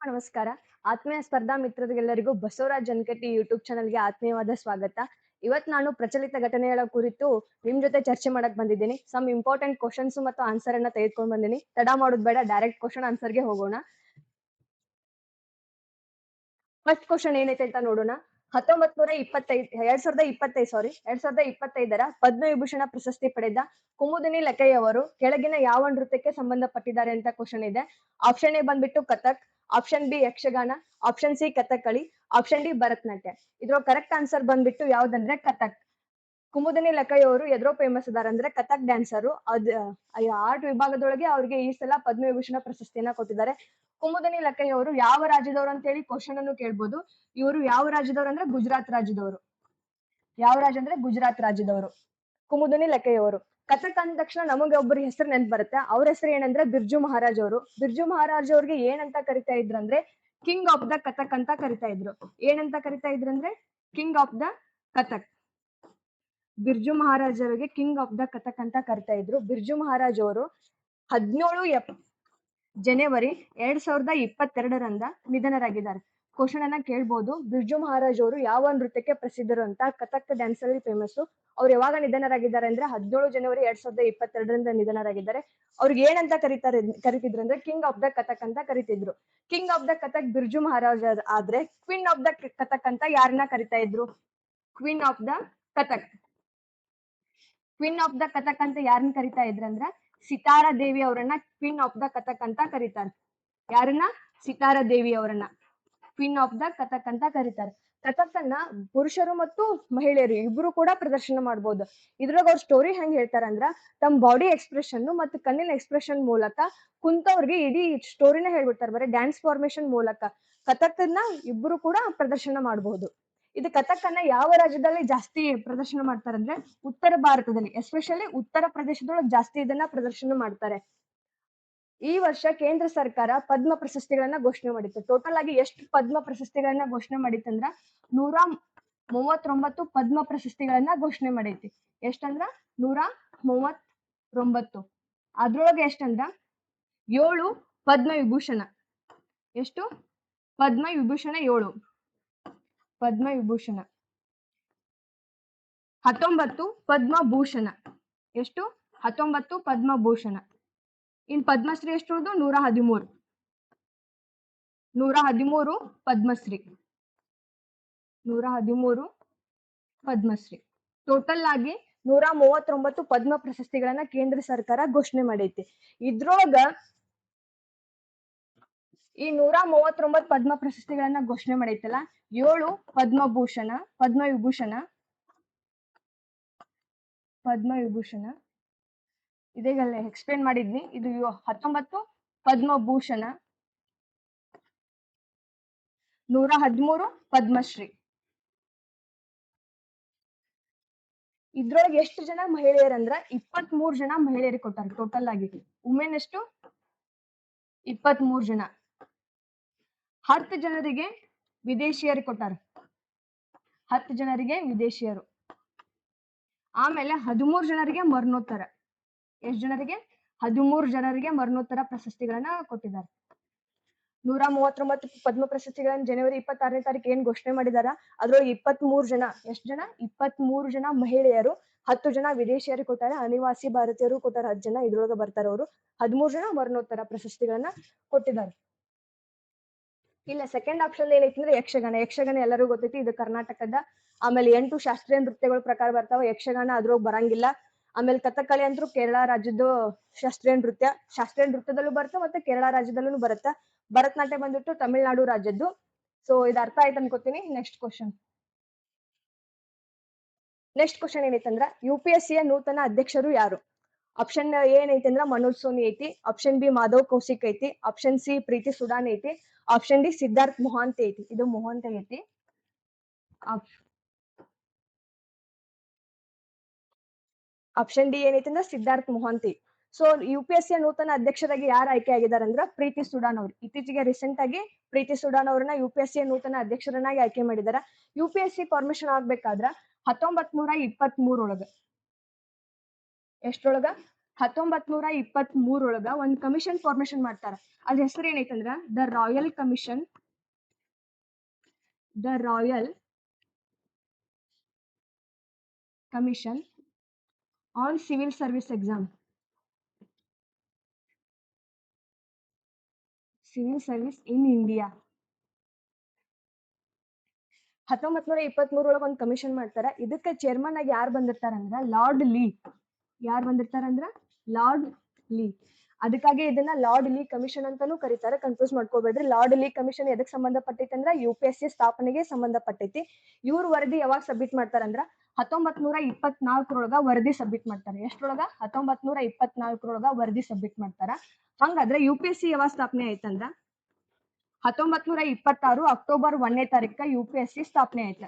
ನಮಸ್ಕಾರ. ಆತ್ಮೀಯ ಸ್ಪರ್ಧಾ ಮಿತ್ರರಿಗೆಲ್ಲರಿಗೂ ಬಸವರಾಜ್ ಜನಕಟ್ಟಿ ಯೂಟ್ಯೂಬ್ ಚಾನಲ್‌ಗೆ ಆತ್ಮೀಯವಾದ ಸ್ವಾಗತ. ಇವತ್ತು ನಾನು ಪ್ರಚಲಿತ ಘಟನೆಗಳ ಕುರಿತು ನಿಮ್ ಜೊತೆ ಚರ್ಚೆ ಮಾಡಕ್ ಬಂದಿದ್ದೀನಿ. ಸಮ್ ಇಂಪಾರ್ಟೆಂಟ್ ಕ್ವೆಷನ್ಸ್ ಮತ್ತು ಆನ್ಸರ್ ಅನ್ನ ತೆಗೆದುಕೊಂಡು ಬಂದೀನಿ. ತಡ ಮಾಡೋದು ಬೇಡ, ಡೈರೆಕ್ಟ್ ಕ್ವೆಷನ್ ಆನ್ಸರ್‌ಗೆ ಹೋಗೋಣ. ಫಸ್ಟ್ ಕ್ವೆಷನ್ ಏನೈತೆ ಅಂತ ನೋಡೋಣ. 2025 ಪದ್ಮವಿಭೂಷಣ ಪ್ರಶಸ್ತಿ ಪಡೆದ ಕುಮುದಿನಿ ಲಕ್ಕಯ್ಯವರು ಕೆಳಗಿನ ಯಾವ ನೃತ್ಯಕ್ಕೆ ಸಂಬಂಧಪಟ್ಟಿದ್ದಾರೆ ಅಂತ ಕ್ವೆಷನ್ ಇದೆ. ಆಪ್ಷನ್ ಎ ಬಂದ್ಬಿಟ್ಟು Kathak, option B Yakshagana, option C Kathakali, option D Bharatanatyam. ಇದ್ರ ಕರೆಕ್ಟ್ ಆನ್ಸರ್ ಬಂದ್ಬಿಟ್ಟು ಯಾವ್ದಂದ್ರೆ ಕಥಕ್. ಕುಮುದಿನಿ ಲಕ್ಕಯ್ಯವರು ಎದ್ರೋ ಫೇಮಸ್ ಇದಾರೆ ಅಂದ್ರೆ ಕಥಕ್ ಡ್ಯಾನ್ಸರು. ಆರ್ಟ್ ವಿಭಾಗದೊಳಗೆ ಅವ್ರಿಗೆ ಈ ಸಲ ಪದ್ಮವಿಭೂಷಣ ಪ್ರಶಸ್ತಿಯನ್ನ ಕೊಟ್ಟಿದ್ದಾರೆ. ಕುಮುದಿನಿ ಲಕ್ಕಯ್ಯವರು ಯಾವ ರಾಜ್ಯದವರು ಅಂತ ಹೇಳಿ ಕ್ವಶನ್ ಅನ್ನು ಕೇಳ್ಬೋದು. ಇವರು ಯಾವ ರಾಜ್ಯದವರು ಅಂದ್ರೆ ಗುಜರಾತ್ ರಾಜ್ಯದವರು. ಯಾವ ರಾಜ್ಯ ಅಂದ್ರೆ ಗುಜರಾತ್ ರಾಜ್ಯದವರು ಕುಮುದಿನಿ ಲಕ್ಕಯ್ಯವರು. ಕಥಕ್ ಅಂದ ತಕ್ಷಣ ನಮಗೆ ಒಬ್ಬರ ಹೆಸರು ನೆನ್ಪು ಬರುತ್ತೆ. ಅವ್ರ ಹೆಸರು ಏನಂದ್ರೆ ಬಿರ್ಜು ಮಹಾರಾಜ್ ಅವರು. ಬಿರ್ಜು ಮಹಾರಾಜ್ ಅವ್ರಿಗೆ ಏನಂತ ಕರಿತಾ ಇದ್ರಂದ್ರೆ ಕಿಂಗ್ ಆಫ್ ದ ಕಥಕ್ ಅಂತ ಕರಿತಾ ಇದ್ರು. ಏನಂತ ಕರಿತಾ ಇದ್ರಂದ್ರೆ king of the Kathak. Birju Maharaj ಅವರಿಗೆ ಕಿಂಗ್ ಆಫ್ ದ ಕಥಕ್ ಅಂತ ಕರಿತಾ ಇದ್ರು. ಬಿರ್ಜು ಮಹಾರಾಜ್ ಅವರು 17 ಜನವರಿ 2022ರಂದ ನಿಧನರಾಗಿದ್ದಾರೆ. ಕ್ವಶನ್ ಅನ್ನ ಕೇಳ್ಬೋದು. ಬಿರ್ಜು ಮಹಾರಾಜ್ ಅವರು ಯಾವ ನೃತ್ಯಕ್ಕೆ ಪ್ರಸಿದ್ಧರು ಅಂತ. ಕಥಕ್ ಡ್ಯಾನ್ಸ್ ಅಲ್ಲಿ ಫೇಮಸ್. ಅವ್ರು ಯಾವಾಗ ನಿಧನರಾಗಿದ್ದಾರೆ ಅಂದ್ರೆ 17 ಜನವರಿ 2022ರಿಂದ ನಿಧನರಾಗಿದ್ದಾರೆ. ಅವ್ರಿಗೆ ಏನಂತ ಕರಿತಿದ್ರು ಅಂದ್ರೆ ಕಿಂಗ್ ಆಫ್ ದ ಕಥಕ್ ಅಂತ ಕರಿತಿದ್ರು. King of the Kathak Birju Maharaj ಆದ್ರೆ ಕ್ವೀನ್ ಆಫ್ ದ ಕಥಕ್ ಅಂತ ಯಾರನ್ನ ಕರಿತಾ ಇದ್ರು? Queen of the Kathak. Queen of the Kathak ಅಂತ ಯಾರನ್ನ ಕರಿತಾ ಇದ್ರಂದ್ರ ಸಿತಾರಾ ದೇವಿ ಅವರನ್ನ ಕ್ವೀನ್ ಆಫ್ ದ ಕಥಕ್ ಅಂತ ಕರೀತಾರೆ. ಯಾರನ್ನ? ಸಿತಾರಾ ದೇವಿ ಅವರನ್ನ ಕ್ವೀನ್ ಆಫ್ ದ ಕಥಕ್ ಅಂತ ಕರೀತಾರೆ. ಕಥಕ್ ಅನ್ನ ಪುರುಷರು ಮತ್ತು ಮಹಿಳೆಯರು ಇಬ್ರು ಕೂಡ ಪ್ರದರ್ಶನ ಮಾಡ್ಬೋದು. ಇದ್ರಾಗ ಅವ್ರ ಸ್ಟೋರಿ ಹೆಂಗ್ ಹೇಳ್ತಾರಂದ್ರ ತಮ್ಮ ಬಾಡಿ ಎಕ್ಸ್ಪ್ರೆಷನ್ ಮತ್ತು ಕಣ್ಣಿನ ಎಕ್ಸ್ಪ್ರೆಷನ್ ಮೂಲಕ ಕುಂತವ್ರಿಗೆ ಇಡೀ ಸ್ಟೋರಿನ ಹೇಳ್ಬಿಡ್ತಾರೆ. ಬರೀ ಡ್ಯಾನ್ಸ್ ಫಾರ್ಮೇಶನ್ ಮೂಲಕ ಕಥಕ್ ಅನ್ನ ಇಬ್ರು ಕೂಡ ಪ್ರದರ್ಶನ ಮಾಡಬಹುದು. ಇದು ಕಥಕ್ ಅನ್ನ ಯಾವ ರಾಜ್ಯದಲ್ಲಿ ಜಾಸ್ತಿ ಪ್ರದರ್ಶನ ಮಾಡ್ತಾರಂದ್ರೆ ಉತ್ತರ ಭಾರತದಲ್ಲಿ, ಎಸ್ಪೆಷಲಿ ಉತ್ತರ ಪ್ರದೇಶದೊಳಗೆ ಜಾಸ್ತಿ ಇದನ್ನ ಪ್ರದರ್ಶನ ಮಾಡ್ತಾರೆ. ಈ ವರ್ಷ ಕೇಂದ್ರ ಸರ್ಕಾರ ಪದ್ಮ ಪ್ರಶಸ್ತಿಗಳನ್ನ ಘೋಷಣೆ ಮಾಡಿತ್ತು. ಟೋಟಲ್ ಆಗಿ ಎಷ್ಟು ಪದ್ಮ ಪ್ರಶಸ್ತಿಗಳನ್ನ ಘೋಷಣೆ ಮಾಡಿತ್ತಂದ್ರ 139 ಪದ್ಮ ಪ್ರಶಸ್ತಿಗಳನ್ನ ಘೋಷಣೆ ಮಾಡೈತಿ. ಎಷ್ಟಂದ್ರ 139. ಅದ್ರೊಳಗೆ ಎಷ್ಟಂದ್ರ 7 ಪದ್ಮ ವಿಭೂಷಣ. ಎಷ್ಟು? ಪದ್ಮ ವಿಭೂಷಣ 7. ಪದ್ಮ ವಿಭೂಷಣ. 19 ಪದ್ಮಭೂಷಣ. ಎಷ್ಟು? 19 ಪದ್ಮಭೂಷಣ. ಇನ್ ಪದ್ಮಶ್ರೀ ಎಷ್ಟು ಉಳ್ದು? 113. 113 ಪದ್ಮಶ್ರೀ. 113 ಪದ್ಮಶ್ರೀ. ಟೋಟಲ್ ಆಗಿ 139 ಪದ್ಮ ಪ್ರಶಸ್ತಿಗಳನ್ನ ಕೇಂದ್ರ ಸರ್ಕಾರ ಘೋಷಣೆ ಮಾಡೈತಿ. ಇದ್ರೊಳಗ ಈ 139 ಪದ್ಮ ಪ್ರಶಸ್ತಿಗಳನ್ನ ಘೋಷಣೆ ಮಾಡೈತಲ್ಲ, 7 ಪದ್ಮಭೂಷಣ, ಪದ್ಮವಿಭೂಷಣ, ಪದ್ಮವಿಭೂಷಣ ಇದೀಗಲ್ಲ ಎಕ್ಸ್ಪ್ಲೇನ್ ಮಾಡಿದ್ನಿ. ಇದು 19 ಪದ್ಮಭೂಷಣ, 113 ಪದ್ಮಶ್ರೀ. ಇದ್ರೊಳಗೆ ಎಷ್ಟು ಜನ ಮಹಿಳೆಯರಂದ್ರ 23 ಜನ ಮಹಿಳೆಯರಿಗೆ ಕೊಟ್ಟಾರ. ಟೋಟಲ್ ಆಗಿ ವುಮೆನ್ ಎಷ್ಟು? 23 ಜನ. 10 ಜನರಿಗೆ ವಿದೇಶಿಯರಿಗೆ ಕೊಟ್ಟಾರ. 10 ಜನರಿಗೆ ವಿದೇಶಿಯರು. ಆಮೇಲೆ 13 ಜನರಿಗೆ ಮರಣೋತ್ತರ. ಎಷ್ಟು ಜನರಿಗೆ? 13 ಜನರಿಗೆ ಮರಣೋತ್ತರ ಪ್ರಶಸ್ತಿಗಳನ್ನ ಕೊಟ್ಟಿದ್ದಾರೆ. 139 ಪದ್ಮ ಪ್ರಶಸ್ತಿಗಳನ್ನ ಜನವರಿ 26ನೇ ತಾರೀಕು ಏನ್ ಘೋಷಣೆ ಮಾಡಿದಾರ ಅದ್ರೊಳಗೆ 23 ಜನ. ಎಷ್ಟು ಜನ? 23 ಜನ ಮಹಿಳೆಯರು, 10 ಜನ ವಿದೇಶಿಯರಿಗೆ ಕೊಟ್ಟಾರ. ಅನಿವಾಸಿ ಭಾರತೀಯರು ಕೊಟ್ಟಾರ 10 ಜನ. ಇದ್ರೊಳಗೆ ಬರ್ತಾರ ಅವರು. 13 ಜನ ಮರಣೋತ್ತರ ಪ್ರಶಸ್ತಿಗಳನ್ನ ಕೊಟ್ಟಿದ್ದಾರೆ. ಇಲ್ಲ ಸೆಕೆಂಡ್ ಆಪ್ಷನ್ ಏನೈತಿ ಅಂದ್ರೆ ಯಕ್ಷಗಾನ. ಯಕ್ಷಗಾನ ಎಲ್ಲರಿಗೂ ಗೊತ್ತೈತಿ, ಇದು ಕರ್ನಾಟಕದ. ಆಮೇಲೆ 8 ಶಾಸ್ತ್ರೀಯ ನೃತ್ಯಗಳ ಪ್ರಕಾರ ಬರ್ತಾವ. ಯಕ್ಷಗಾನ ಅದ್ರೊಳಗೆ ಬರಂಗಿಲ್ಲ. ಆಮೇಲೆ ಕಥಕ್ಕಳಿ ಅಂತೂ ಕೇರಳ ರಾಜ್ಯದ ಶಾಸ್ತ್ರೀಯ ನೃತ್ಯ. ಶಾಸ್ತ್ರೀಯ ನೃತ್ಯದಲ್ಲೂ ಬರುತ್ತೆ ಮತ್ತೆ ಕೇರಳ ರಾಜ್ಯದಲ್ಲೂ ಬರುತ್ತೆ. ಭರತನಾಟ್ಯ ಬಂದ್ಬಿಟ್ಟು ತಮಿಳ್ನಾಡು ರಾಜ್ಯದ್ದು. ಸೊ ಇದು ಅರ್ಥ ಆಯ್ತು ಅನ್ಕೋತೀನಿ. ನೆಕ್ಸ್ಟ್ ಕ್ವಶನ್ ಏನೈತಂದ್ರ UPSC ಯ ನೂತನ ಅಧ್ಯಕ್ಷರು ಯಾರು? ಆಪ್ಷನ್ ಎ ಏನೈತಿ ಅಂದ್ರ ಮನೋಜ್ ಸೋನಿ ಐತಿ. ಆಪ್ಷನ್ ಬಿ ಮಾಧವ್ ಕೌಶಿಕ್ ಐತಿ. ಆಪ್ಷನ್ ಸಿ ಪ್ರೀತಿ ಸುಡಾನ್ ಐತಿ. ಆಪ್ಷನ್ ಡಿ ಸಿದ್ಧಾರ್ಥ್ ಮೊಹಾಂತಿ ಐತಿ. ಇದು ಮೊಹಾಂತಿ ಐತಿ. ಆಪ್ಷನ್ ಡಿ ಏನೈತಿ ಅಂದ್ರೆ ಸಿದ್ಧಾರ್ಥ್ ಮೊಹಾಂತಿ. ಸೊ UPSC ಯ ನೂತನ ಅಧ್ಯಕ್ಷರಾಗಿ ಯಾರು ಆಯ್ಕೆ ಆಗಿದ್ದಾರೆ ಅಂದ್ರೆ ಪ್ರೀತಿ ಸುಡಾನ್ ಅವರು. ಇತ್ತೀಚೆಗೆ ರೀಸೆಂಟ್ ಆಗಿ ಪ್ರೀತಿ ಸುಡಾನ್ ಅವ್ರನ್ನ UPSC ಯ ನೂತನ ಅಧ್ಯಕ್ಷರನ್ನಾಗಿ ಆಯ್ಕೆ ಮಾಡಿದಾರ. UPSC ಫಾರ್ಮೇಶನ್ ಆಗ್ಬೇಕಾದ್ರ 1923 ಒಳಗ. ಎಷ್ಟ್ರೊಳಗ? 1923 ಒಂದ್ ಕಮಿಷನ್ ಫಾರ್ಮೇಶನ್ ಮಾಡ್ತಾರ. ಅದ್ರ ಹೆಸರು ಏನೈತಂದ್ರ the royal commission on civil service exam. Civil service in India. 1923 ಒಂದ್ ಕಮಿಷನ್ ಮಾಡ್ತಾರ. ಇದಕ್ಕೆ ಚೇರ್ಮನ್ ಆಗಿ ಯಾರು ಬಂದಿರ್ತಾರಂದ್ರ ಲಾರ್ಡ್ ಲೀ. ಯಾರು ಬಂದಿರ್ತಾರಂದ್ರ ಲಾರ್ಡ್ ಲೀ. ಅದಕ್ಕಾಗಿ ಇದನ್ನ ಲಾರ್ಡ್ ಲೀ ಕಮಿಷನ್ ಅಂತಾನೂ ಕರೀತಾರೆ, ಕನ್ಫ್ಯೂಸ್ ಮಾಡ್ಕೋಬೇಡ್ರಿ. ಲಾರ್ಡ್ ಲೀ ಕಮಿಷನ್ ಎದಕ್ ಸಂಬಂಧಪಟ್ಟೈತಿ ಅಂದ್ರ UPSC ಸ್ಥಾಪನೆಗೆ ಸಂಬಂಧಪಟ್ಟೈತಿ. ಇವ್ರ ವರದಿ ಯಾವಾಗ ಸಬ್ಮಿಟ್ ಮಾಡ್ತಾರಂದ್ರ 1924 ವರದಿ ಸಬ್ಮಿಟ್ ಮಾಡ್ತಾರೆ. ಎಷ್ಟ್ರೊಳಗ 1924 ವರದಿ ಸಬ್ಮಿಟ್ ಮಾಡ್ತಾರ. ಹಂಗಾದ್ರೆ UPSC ಯಾವಾಗ ಸ್ಥಾಪನೆ ಆಯ್ತಂದ್ರ 1926 ಅಕ್ಟೋಬರ್ 1ನೇ ತಾರೀಕ UPSC ಸ್ಥಾಪನೆ ಆಯ್ತ.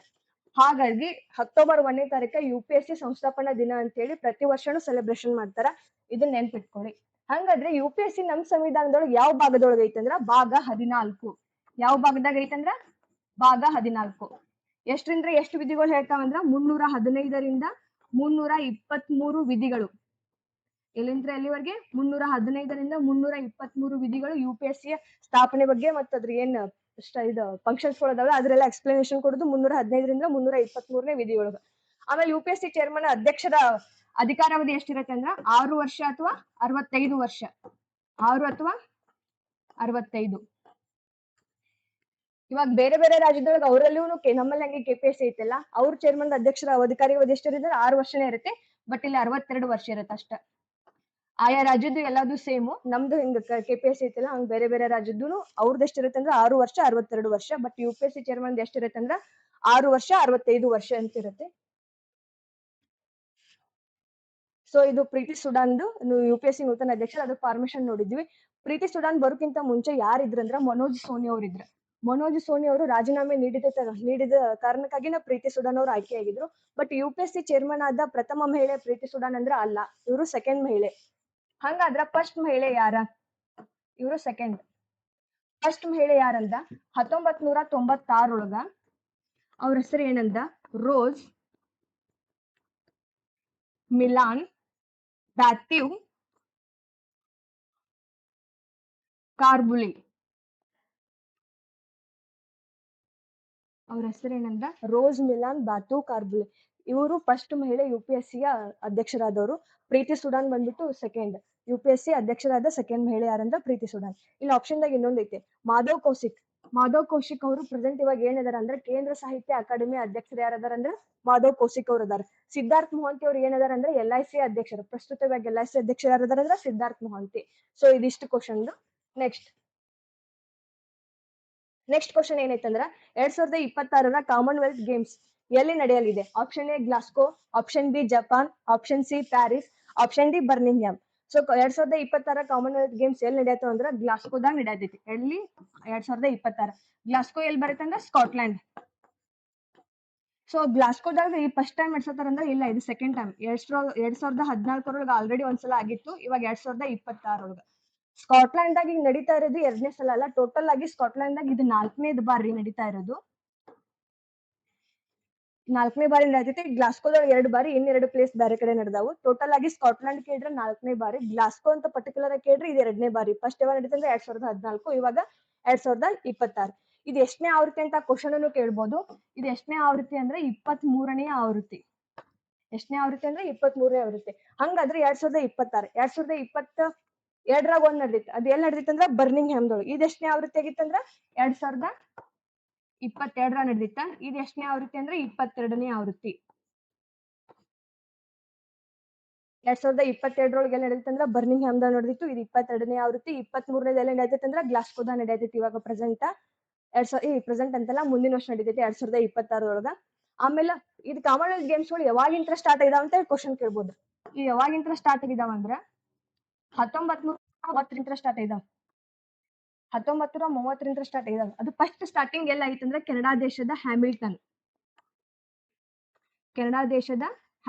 ಹಾಗಾಗಿ ಅಕ್ಟೋಬರ್ 1ನೇ ತಾರೀಕ UPSC ಸಂಸ್ಥಾಪನಾ ದಿನ ಅಂತ ಹೇಳಿ ಪ್ರತಿ ವರ್ಷನೂ ಸೆಲೆಬ್ರೇಷನ್ ಮಾಡ್ತಾರ. ಇದನ್ನ ನೆನ್ಪಿಟ್ಕೊಳ್ಳಿ. ಹಂಗಾದ್ರೆ UPSC ನಮ್ ಸಂವಿಧಾನದೊಳಗೆ ಯಾವ ಭಾಗದೊಳಗೆ ಐತಂದ್ರ ಭಾಗ 14. ಯಾವ ಭಾಗದಾಗ ಐತಂದ್ರ ಭಾಗ 14. ಎಷ್ಟರಿಂದ ಎಷ್ಟು ವಿಧಿಗಳು ಹೇಳ್ತಾವಂದ್ರ 315ರಿಂದ 323 ವಿಧಿಗಳು. ಎಲ್ಲಿಂದ್ರ ಎಲ್ಲಿವರೆಗೆ 315ರಿಂದ 323 ವಿಧಿಗಳು UPSC ಸ್ಥಾಪನೆ ಬಗ್ಗೆ ಮತ್ತು ಅದ್ರ ಏನ್ ಇದು ಫಂಕ್ಷನ್ಸ್ ಗಳದಾವ ಅದ್ರೆಲ್ಲ ಎಕ್ಸ್ಪ್ಲನೇಷನ್ ಕೊಡುದು 315ರಿಂದ 323ನೇ ವಿಧಿಗಳು. ಆಮೇಲೆ UPSC ಚೇರ್ಮನ್ ಅಧ್ಯಕ್ಷರ ಅಧಿಕಾರಾವಧಿ ಎಷ್ಟಿರತ್ತೆ ಅಂದ್ರ 6 ವರ್ಷ ಅಥವಾ 65 ವರ್ಷ. 6 ಅಥವಾ 65. ಇವಾಗ ಬೇರೆ ಬೇರೆ ರಾಜ್ಯದೊಳಗೆ ಅವರಲ್ಲೂ ನಮ್ಮಲ್ಲಿ ಹಂಗೆ KPSC ಐತಲ್ಲ, ಅವ್ರ ಚೇರ್ಮನ್ ಅಧ್ಯಕ್ಷರ ಅಧಿಕಾರಾವಧಿ ಎಷ್ಟಿರುತ್ತೆ 6 ವರ್ಷನೇ ಇರುತ್ತೆ. ಬಟ್ ಇಲ್ಲಿ 62 ವರ್ಷ ಇರುತ್ತೆ ಅಷ್ಟ. ಆಯಾ ರಾಜ್ಯದ್ದು ಎಲ್ಲಾದು ಸೇಮು. ನಮ್ದು ಹಿಂಗ KPSC ಐತಲ್ಲ ಹಂಗ ಬೇರೆ ಬೇರೆ ರಾಜ್ಯದ್ದು ಅವ್ರದ್ದು ಎಷ್ಟಿರುತ್ತೆ ಅಂದ್ರೆ 6 ವರ್ಷ 62 ವರ್ಷ. ಬಟ್ UPSC ಚೇರ್ಮನ್ ಎಷ್ಟಿರುತ್ತೆ ಅಂದ್ರ 6 ವರ್ಷ 65 ವರ್ಷ ಅಂತ ಇರುತ್ತೆ. ಸೊ ಇದು ಪ್ರೀತಿ ಸುಡಾನ್ದು UPSC ನೂತನ ಅಧ್ಯಕ್ಷರು. ಅದು ಫಾರ್ಮೇಶನ್ ನೋಡಿದ್ವಿ. ಪ್ರೀತಿ ಸುಡಾನ್ ಬರೋಕ್ಕಿಂತ ಮುಂಚೆ ಯಾರಿದ್ರಂದ್ರ ಮನೋಜ್ ಸೋನಿ ಅವ್ರು ಇದ್ರು. ಮನೋಜ್ ಸೋನಿ ಅವರು ರಾಜೀನಾಮೆ ನೀಡಿದ ಕಾರಣಕ್ಕಾಗಿ ಪ್ರೀತಿ ಸುಡಾನ್ ಅವರು ಆಯ್ಕೆಯಾಗಿದ್ರು. ಬಟ್ UPSC ಚೇರ್ಮನ್ ಆದ ಪ್ರಥಮ ಮಹಿಳೆ ಪ್ರೀತಿ ಸುಡಾನ್ ಅಂದ್ರ ಅಲ್ಲ, ಇವರು ಸೆಕೆಂಡ್ ಮಹಿಳೆ. ಹಂಗಾದ್ರ ಫಸ್ಟ್ ಮಹಿಳೆ ಯಾರ? ಇವರು ಸೆಕೆಂಡ್. ಫಸ್ಟ್ ಮಹಿಳೆ ಯಾರಂದ 1996 ಅವ್ರ ಹೆಸರು ಏನಂದ ರೋಸ್ ಮಿಲಾನ್ ಬ್ಯಾಥ್ಯೂ ಕಾರ್ಬುಲಿ. ಅವ್ರ ಹೆಸರು ಏನಂದ್ರ ರೋಸ್ ಮಿಲಾನ್ ಬ್ಯಾಥ್ಯೂ ಕಾರ್ಬುಲಿ. ಇವರು ಫಸ್ಟ್ ಮಹಿಳೆ UPSC ಅಧ್ಯಕ್ಷರಾದವರು. ಪ್ರೀತಿ ಸುಡಾನ್ ಬಂದ್ಬಿಟ್ಟು ಸೆಕೆಂಡ್. UPSC ಅಧ್ಯಕ್ಷರಾದ ಸೆಕೆಂಡ್ ಮಹಿಳೆ ಯಾರಂದ್ರ ಪ್ರೀತಿ ಸುಡಾನ್. ಇಲ್ಲಿ ಆಪ್ಷನ್ ದಾಗ ಇನ್ನೊಂದೈತೆ ಮಾಧವ್ ಕೌಶಿಕ್. ಮಾಧವ್ ಕೌಶಿಕ್ ಅವರು ಪ್ರೆಸೆಂಟ್ ಇವಾಗ ಏನಿದಾರ ಅಂದ್ರೆ ಕೇಂದ್ರ ಸಾಹಿತ್ಯ ಅಕಾಡೆಮಿ ಅಧ್ಯಕ್ಷರು ಯಾರದಾರ ಅಂದ್ರೆ ಮಾಧವ್ ಕೌಶಿಕ್ ಅವರು ಅದಾರ. ಸಿದ್ಧಾರ್ಥ್ ಮೊಹಂತಿ ಅವ್ರು ಏನದಾರ ಅಂದ್ರೆ LIC ಅಧ್ಯಕ್ಷರು. ಪ್ರಸ್ತುತವಾಗಿ LIC ಅಧ್ಯಕ್ಷರು ಯಾರದಾರ ಅಂದ್ರೆ ಸಿದ್ಧಾರ್ಥ್ ಮೊಹಂತಿ. ಸೊ ಇದಿಷ್ಟು ಕ್ವಶನ್. ನೆಕ್ಸ್ಟ್ ಕ್ವಶನ್ ಏನೈತಂದ್ರ 2026 ಕಾಮನ್ವೆಲ್ತ್ ಗೇಮ್ಸ್ ಎಲ್ಲಿ ನಡೆಯಲಿದೆ? Option A Glasgow, option B Japan, option C Paris, option D Birmingham. So 2026 Commonwealth games ಎಲ್ಲಿ ನಡೆಯತ್ತವ ಅಂದ್ರ ಗ್ಲಾಸ್ಕೋದಾಗ ನಡೆಯತೈತಿ. ಎಲ್ಲಿ 2026 ಗ್ಲಾಸ್ಕೋ ಎಲ್ಲಿ ಬರುತ್ತೆ ಅಂದ್ರೆ ಸ್ಕಾಟ್ಲ್ಯಾಂಡ್. ಸೊ ಗ್ಲಾಸ್ಕೋದಾಗ ಈ ಫಸ್ಟ್ ಟೈಮ್ ನಡೆಸತ್ತಾರ ಅಂದ್ರೆ ಇಲ್ಲ, ಇದು ಸೆಕೆಂಡ್ ಟೈಮ್. 2014 ಆಲ್ರೆಡಿ ಒಂದ್ಸಲ ಆಗಿತ್ತು. ಇವಾಗ 2026 ಸ್ಕಾಟ್ಲ್ಯಾಂಡ್ ದಾಗ ಈಗ ನಡೀತಾ ಇರೋದು ಎರಡನೇ ಸಲ ಅಲ್ಲ, ಟೋಟಲ್ ಆಗಿ ಸ್ಕಾಟ್ಲ್ಯಾಂಡ್ ದಾಗ ಇದು 4ನೇದು ಬಾರಿ ನಡೀತಾ ಇರೋದು. 4ನೇ ಬಾರಿ ನಡೆದೈತಿ. ಗ್ಲಾಸ್ಕೋದಾಗ 2 ಬಾರಿ, ಇನ್ನೆರಡು ಪ್ಲೇಸ್ ಬೇರೆ ಕಡೆ ನಡೆದಾವು. ಟೋಟಲ್ ಆಗಿ ಸ್ಕಾಟ್ಲ್ಯಾಂಡ್ ಕೇಳಿದ್ರೆ 4ನೇ ಬಾರಿ, ಗ್ಲಾಸ್ಕೋ ಅಂತ ಪರ್ಟಿಕ್ಯುಲರ್ ಆಗಿ ಕೇಳಿದ್ರೆ ಇದು 2ನೇ ಬಾರಿ. ಫಸ್ಟ್ ಯಾವಾಗ ನಡೀತಂದ್ರೆ 2014, ಇವಾಗ 2026. ಇದು ಎಷ್ಟನೇ ಆವೃತ್ತಿ ಅಂತ ಕ್ವಶನ್ ಅನ್ನು ಕೇಳ್ಬೋದು. ಇದು ಎಷ್ಟನೇ ಆವೃತ್ತಿ ಅಂದ್ರೆ 23ನೇ ಆವೃತ್ತಿ. ಎಷ್ಟನೇ ಆವೃತ್ತಿ ಅಂದ್ರೆ 23ನೇ ಆವೃತ್ತಿ. ಹಂಗಾದ್ರೆ 2026 2022 ಒಂದ್ ನಡೆದಿತ್ತು. ಅದು ಎಲ್ಲಿ ನಡೆದಿತ್ತು ಅಂದ್ರೆ ಬರ್ಮಿಂಗ್ಹ್ಯಾಮ್ದೊಳಗೆ. ಇದು ಎಷ್ಟನೇ ಆವೃತ್ತಿ ಆಗಿತ್ತಂದ್ರ 2022 ನಡೆದಿತ್ತ. ಇದು ಎಷ್ಟನೇ ಆವೃತ್ತಿ ಅಂದ್ರೆ 22ನೇ ಆವೃತ್ತಿ. 2022 ಎಲ್ಲಿ ನಡೆದಿತ್ತಂದ್ರ ಬರ್ಮಿಂಗ್ಹ್ಯಾಮ್ದಾಗ ನಡೆದಿತ್ತು. ಇದು 22ನೇ ಆವೃತ್ತಿ. 23ನೇದು ಎಲ್ಲಿ ನಡೆದೈತೆ ಅಂದ್ರೆ ಗ್ಲಾಸ್ಕೋದಾಗ ನಡೆಯತೈತಿ. ಇವಾಗ ಪ್ರೆಸೆಂಟ್ ಅಂತಲ್ಲ, ಮುಂದಿನ ವರ್ಷ ನಡೀತೈತಿ 2026. ಆಮೇಲೆ ಇದು ಕಾಮನ್ವೆಲ್ತ್ ಗೇಮ್ಸ್ ಗಳು ಯಾವಾಗಿಂತ್ರ ಸ್ಟಾರ್ಟ್ ಆಗಿದಾವ ಅಂತ ಕ್ವಶನ್ ಕೇಳ್ಬೋದು. ಈ ಯಾವಾಗಿಂತ್ರ ಸ್ಟಾರ್ಟ್ ಆಗಿದಾವ ಅಂದ್ರ 1930 ಸ್ಟಾರ್ಟ್ ಆಗಿದಾವ. 1930 ಸ್ಟಾರ್ಟ್ ಆಗಿದಾವ. ಅದು ಫಸ್ಟ್ ಸ್ಟಾರ್ಟಿಂಗ್ ಎಲ್ಲ ಐತಂದ್ರೆ ಕೆನಡಾ ದೇಶದ Hamilton.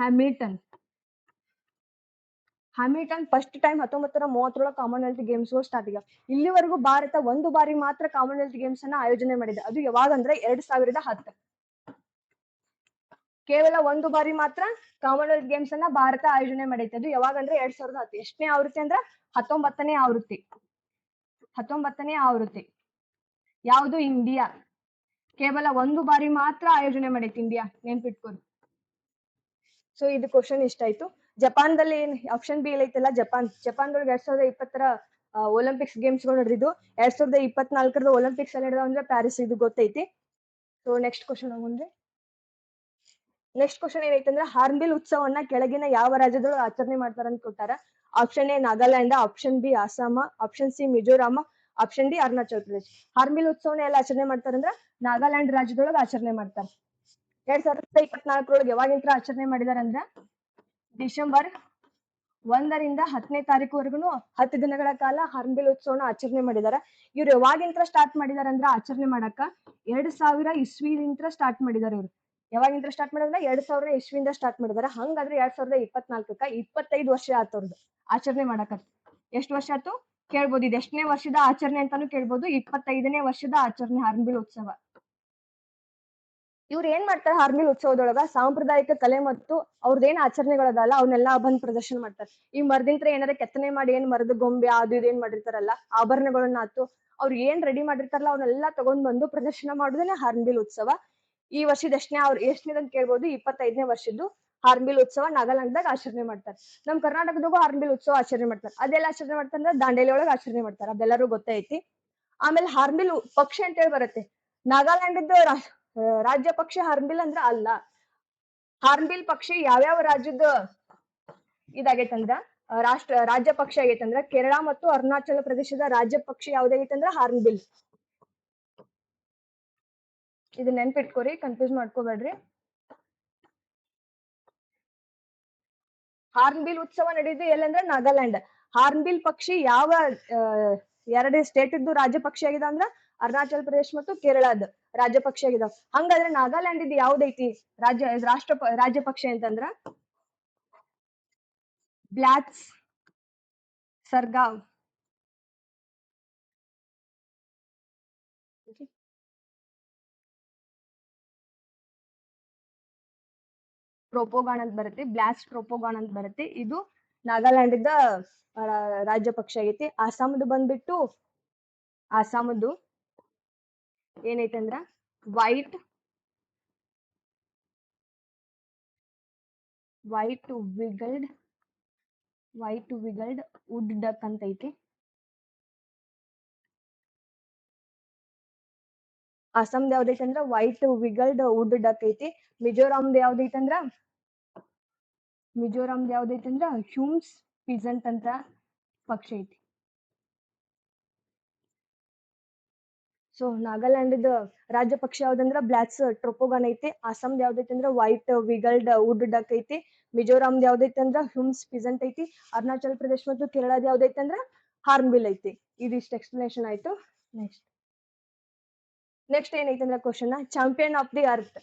First time 1930 Commonwealth games start ಆಗ್ಯಾವ. ಇಲ್ಲಿವರೆಗೂ ಭಾರತ ಒಂದು ಬಾರಿ ಮಾತ್ರ ಕಾಮನ್ವೆಲ್ತ್ ಗೇಮ್ಸ್ ಅನ್ನ ಆಯೋಜನೆ ಮಾಡಿದೆ. ಅದು ಯಾವಾಗ ಅಂದ್ರೆ 2010. ಕೇವಲ ಒಂದು ಬಾರಿ ಮಾತ್ರ ಕಾಮನ್ವೆಲ್ತ್ ಗೇಮ್ಸ್ ಅನ್ನ ಭಾರತ ಆಯೋಜನೆ ಮಾಡೈತೆ. ಅದು ಯಾವಾಗ ಅಂದ್ರೆ 2010. ಎಷ್ಟನೇ ಆವೃತ್ತಿ ಅಂದ್ರ 19ನೇ ಆವೃತ್ತಿ. 19ನೇ ಆವೃತ್ತಿ. ಯಾವುದು? ಇಂಡಿಯಾ. ಕೇವಲ ಒಂದು ಬಾರಿ ಮಾತ್ರ ಆಯೋಜನೆ ಮಾಡೈತಿ ಇಂಡಿಯಾ, ನೆನ್ಪಿಟ್ಕೊರಿ. ಸೊ ಇದು ಕ್ವಶನ್ ಇಷ್ಟ ಆಯ್ತು. ಜಪಾನ್ದಲ್ಲಿ ಏನ್ ಆಪ್ಷನ್ ಬಿ ಐತಲ್ಲ, ಜಪಾನ್ದೊಳಗೆ 2020 ಒಲಿಂಪಿಕ್ಸ್ ಗೇಮ್ಸ್ ಗಳು ನಡೆದಿದ್ದು. 2024 ಒಲಿಂಪಿಕ್ಸ್ ಅಲ್ಲಿ ನಡೆದ ಅಂದ್ರೆ ಪ್ಯಾರಿಸ್, ಇದು ಗೊತ್ತೈತಿ. ಸೊ ನೆಕ್ಸ್ಟ್ ಕ್ವಶನ್ ಹೋಗುಂದ್ರೆ, ನೆಕ್ಸ್ಟ್ ಕ್ವಶನ್ ಏನೈತಂದ್ರೆ ಹಾರ್ನ್ಬಿಲ್ ಉತ್ಸವವನ್ನ ಕೆಳಗಿನ ಯಾವ ರಾಜ್ಯದೊಳಗೆ ಆಚರಣೆ ಮಾಡ್ತಾರ ಅಂತ ಕೊಟ್ಟಾರ. Option A Nagaland, option B Assam, option C Mizoram, option D Arunachal Pradesh. Hornbill ಉತ್ಸವನ ಎಲ್ಲ ಆಚರಣೆ ಮಾಡ್ತಾರಂದ್ರ ನಾಗಾಲ್ಯಾಂಡ್ ರಾಜ್ಯದೊಳಗೆ ಆಚರಣೆ ಮಾಡ್ತಾರ. 2024 ಯಾವಾಗಿಂತ್ರ ಆಚರಣೆ ಮಾಡಿದಾರ ಅಂದ್ರ ಡಿಸೆಂಬರ್ 1ರಿಂದ 10ನೇ ತಾರೀಕುವರೆಗೂ 10 ದಿನಗಳ ಕಾಲ ಹಾರ್ನ್ಬಿಲ್ ಉತ್ಸವನ ಆಚರಣೆ ಮಾಡಿದಾರ. ಇವ್ರು ಯಾವಾಗಿಂತ್ರ ಸ್ಟಾರ್ಟ್ ಮಾಡಿದಾರ ಅಂದ್ರ ಆಚರಣೆ ಮಾಡಾಕ 2000 ಇಸ್ವಿಲಿಂತ್ರ ಸ್ಟಾರ್ಟ್ ಮಾಡಿದಾರ. ಇವ್ರು ಯಾವಾಗಿಂತ್ರ ಸ್ಟಾರ್ಟ್ ಮಾಡಿದ್ರ 2000 ಇಸ್ವಿಯಿಂದ ಸ್ಟಾರ್ಟ್ ಮಾಡಿದಾರ. ಹಂಗಾದ್ರೆ 2024ಕ್ಕ 25 ವರ್ಷ ಆತವ್ರದ್ದು ಆಚರಣೆ ಮಾಡಾಕ. ಎಷ್ಟು ವರ್ಷ ಆಯ್ತು ಕೇಳ್ಬೋದು. ಇದು ಎಷ್ಟನೇ ವರ್ಷದ ಆಚರಣೆ ಅಂತಾನು ಕೇಳ್ಬೋದು. 25ನೇ ವರ್ಷದ ಆಚರಣೆ ಹಾರ್ನ್ಬಿಲ್ ಉತ್ಸವ. ಇವ್ರು ಏನ್ ಮಾಡ್ತಾರೆ ಹಾರ್ನ್ಬಿಲ್ ಉತ್ಸವದೊಳಗ ಸಾಂಪ್ರದಾಯಿಕ ಕಲೆ ಮತ್ತು ಅವ್ರದ್ದೇನ್ ಆಚರಣೆಗಳದಲ್ಲ ಅವನ್ನೆಲ್ಲ ಬಂದ್ ಪ್ರದರ್ಶನ ಮಾಡ್ತಾರೆ. ಈ ಮರದಿಂತ್ರ ಏನಾರ ಕೆತ್ತನೆ ಮಾಡಿ ಏನ್ ಮರದ ಗೊಂಬೆ ಅದು ಇದೇನ್ ಮಾಡಿರ್ತಾರಲ್ಲ, ಆಭರಣಗಳನ್ನ ಆತು ಅವ್ರು ಏನ್ ರೆಡಿ ಮಾಡಿರ್ತಾರಲ್ಲ ಅವನ್ನೆಲ್ಲ ತಗೊಂಡ್ ಬಂದು ಪ್ರದರ್ಶನ ಮಾಡುದೇನೆ ಹಾರ್ನ್ಬಿಲ್ ಉತ್ಸವ. ಈ ವರ್ಷದ ಎಷ್ಟನೇದಂತ ಕೇಳ್ಬೋದು. 25ನೇ ವರ್ಷದ್ದು ಹಾರ್ನ್ಬಿಲ್ ಉತ್ಸವ ನಾಗಾಲ್ಯಾಂಡ್ದಾಗ ಆಚರಣೆ ಮಾಡ್ತಾರೆ. ನಮ್ ಕರ್ನಾಟಕದಾಗೂ ಹಾರ್ನ್ಬಿಲ್ ಉತ್ಸವ ಆಚರಣೆ ಮಾಡ್ತಾರೆ. ಅದೆಲ್ಲ ಆಚರಣೆ ಮಾಡ್ತಾರೆ ಅಂದ್ರೆ ದಾಂಡೇಲಿ ಒಳಗೆ ಆಚರಣೆ ಮಾಡ್ತಾರೆ. ಅದೆಲ್ಲರೂ ಗೊತ್ತೈತಿ. ಆಮೇಲೆ ಹಾರ್ನ್ಬಿಲ್ ಪಕ್ಷಿ ಅಂತ ಹೇಳಿ ಬರುತ್ತೆ. ನಾಗಾಲ್ಯಾಂಡ್ ರಾಜ್ಯ ಪಕ್ಷಿ ಹಾರ್ನ್ಬಿಲ್ ಅಂದ್ರ ಅಲ್ಲ. ಹಾರ್ನ್ಬಿಲ್ ಪಕ್ಷಿ ಯಾವ್ಯಾವ ರಾಜ್ಯದ ಇದಾಗೈತಂದ್ರ ರಾಜ್ಯ ಪಕ್ಷಿ ಆಗೈತಂದ್ರ ಕೇರಳ ಮತ್ತು ಅರುಣಾಚಲ ಪ್ರದೇಶದ ರಾಜ್ಯ ಪಕ್ಷಿ ಯಾವ್ದಾಗೈತಂದ್ರ ಹಾರ್ನ್ಬಿಲ್. ಇದು ನೆನ್ಪಿಟ್ಕೋರಿ, ಕನ್ಫ್ಯೂಸ್ ಮಾಡ್ಕೋಬೇಡ್ರಿ. ಹಾರ್ನ್ಬಿಲ್ ಉತ್ಸವ ನಡೆಯುದು ಎಲ್ಲಂದ್ರೆ ನಾಗಾಲ್ಯಾಂಡ್. ಹಾರ್ನ್ಬಿಲ್ ಪಕ್ಷಿ ಯಾವ 2 ಸ್ಟೇಟ್ ಇದ್ದು ರಾಜ್ಯ ಪಕ್ಷಿ ಆಗಿದೆ ಅಂದ್ರ ಅರುಣಾಚಲ ಪ್ರದೇಶ ಮತ್ತು ಕೇರಳದ ರಾಜ್ಯ ಪಕ್ಷಿ ಆಗಿದಾವ. ಹಂಗಾದ್ರೆ ನಾಗಾಲ್ಯಾಂಡ್ ಇದು ಯಾವ್ದೈತಿ ರಾಜ್ಯ ಪಕ್ಷಿ ಅಂತಂದ್ರ ಬ್ಲಾಕ್ಸ್ ಸರ್ಗಾವ್. ಟ್ರೋಪೋಗಾನ್ ಅಂತ ಬರುತ್ತೆ, ಬ್ಲಾಸ್ಟ್ ಟ್ರೋಪೋಗಾನ್ ಅಂತ ಬರುತ್ತೆ. ಇದು ನಾಗಾಲ್ಯಾಂಡ್ ಇದ್ದ ರಾಜ್ಯ ಪಕ್ಷಿ ಆಗೈತಿ. ಅಸ್ಸಾಂದು ಬಂದ್ಬಿಟ್ಟು ಅಸ್ಸಾಮದ್ದು ಏನೈತೆ ಅಂದ್ರ ವೈಟ್ ವಿಗಲ್ಡ್ ವುಡ್ ಡಕ್ ಅಂತ ಐತಿ. ಅಸ್ಸಾಂದ್ ಯಾವ್ದೈತೆ ಅಂದ್ರ ವೈಟ್ ವಿಗಲ್ಡ್ ವುಡ್ ಡಕ್ ಐತಿ. ಮಿಜೋರಾಮ್ದು ಯಾವ್ದೈತೆ ಅಂದ್ರ ಹ್ಯೂಮ್ಸ್ ಪಿಜಂಟ್ ಅಂತ ಪಕ್ಷಿ ಐತಿ. ಸೊ ನಾಗಾಲ್ಯಾಂಡ್ ರಾಜ್ಯ ಪಕ್ಷಿ ಯಾವ್ದಂದ್ರ ಬ್ಲಾಕ್ಸ್ ಟ್ರೋಪೋಗಾನ್ ಐತಿ. ಅಸ್ಸಾಂದ್ ಯಾವ್ದೈತಿ ಅಂದ್ರ ವೈಟ್ ವಿಗಲ್ಡ್ ವುಡ್ ಡಕ್ ಐತಿ. ಮಿಜೋರಾಮ್ದ್ ಯಾವ್ದೈತಿ ಅಂದ್ರ ಹ್ಯೂಮ್ಸ್ ಪಿಜಂಟ್ ಐತಿ. ಅರುಣಾಚಲ ಪ್ರದೇಶ ಮತ್ತು ಕೇರಳದ ಯಾವ್ದೈತಿ ಅಂದ್ರ ಹಾರ್ನ್ಬಿಲ್ ಐತಿ. ಇದಿಷ್ಟು ಎಕ್ಸ್ಪ್ಲನೇಷನ್ ಆಯ್ತು. ನೆಕ್ಸ್ಟ್ ಏನೈತಿ ಅಂದ್ರ question, champion of the earth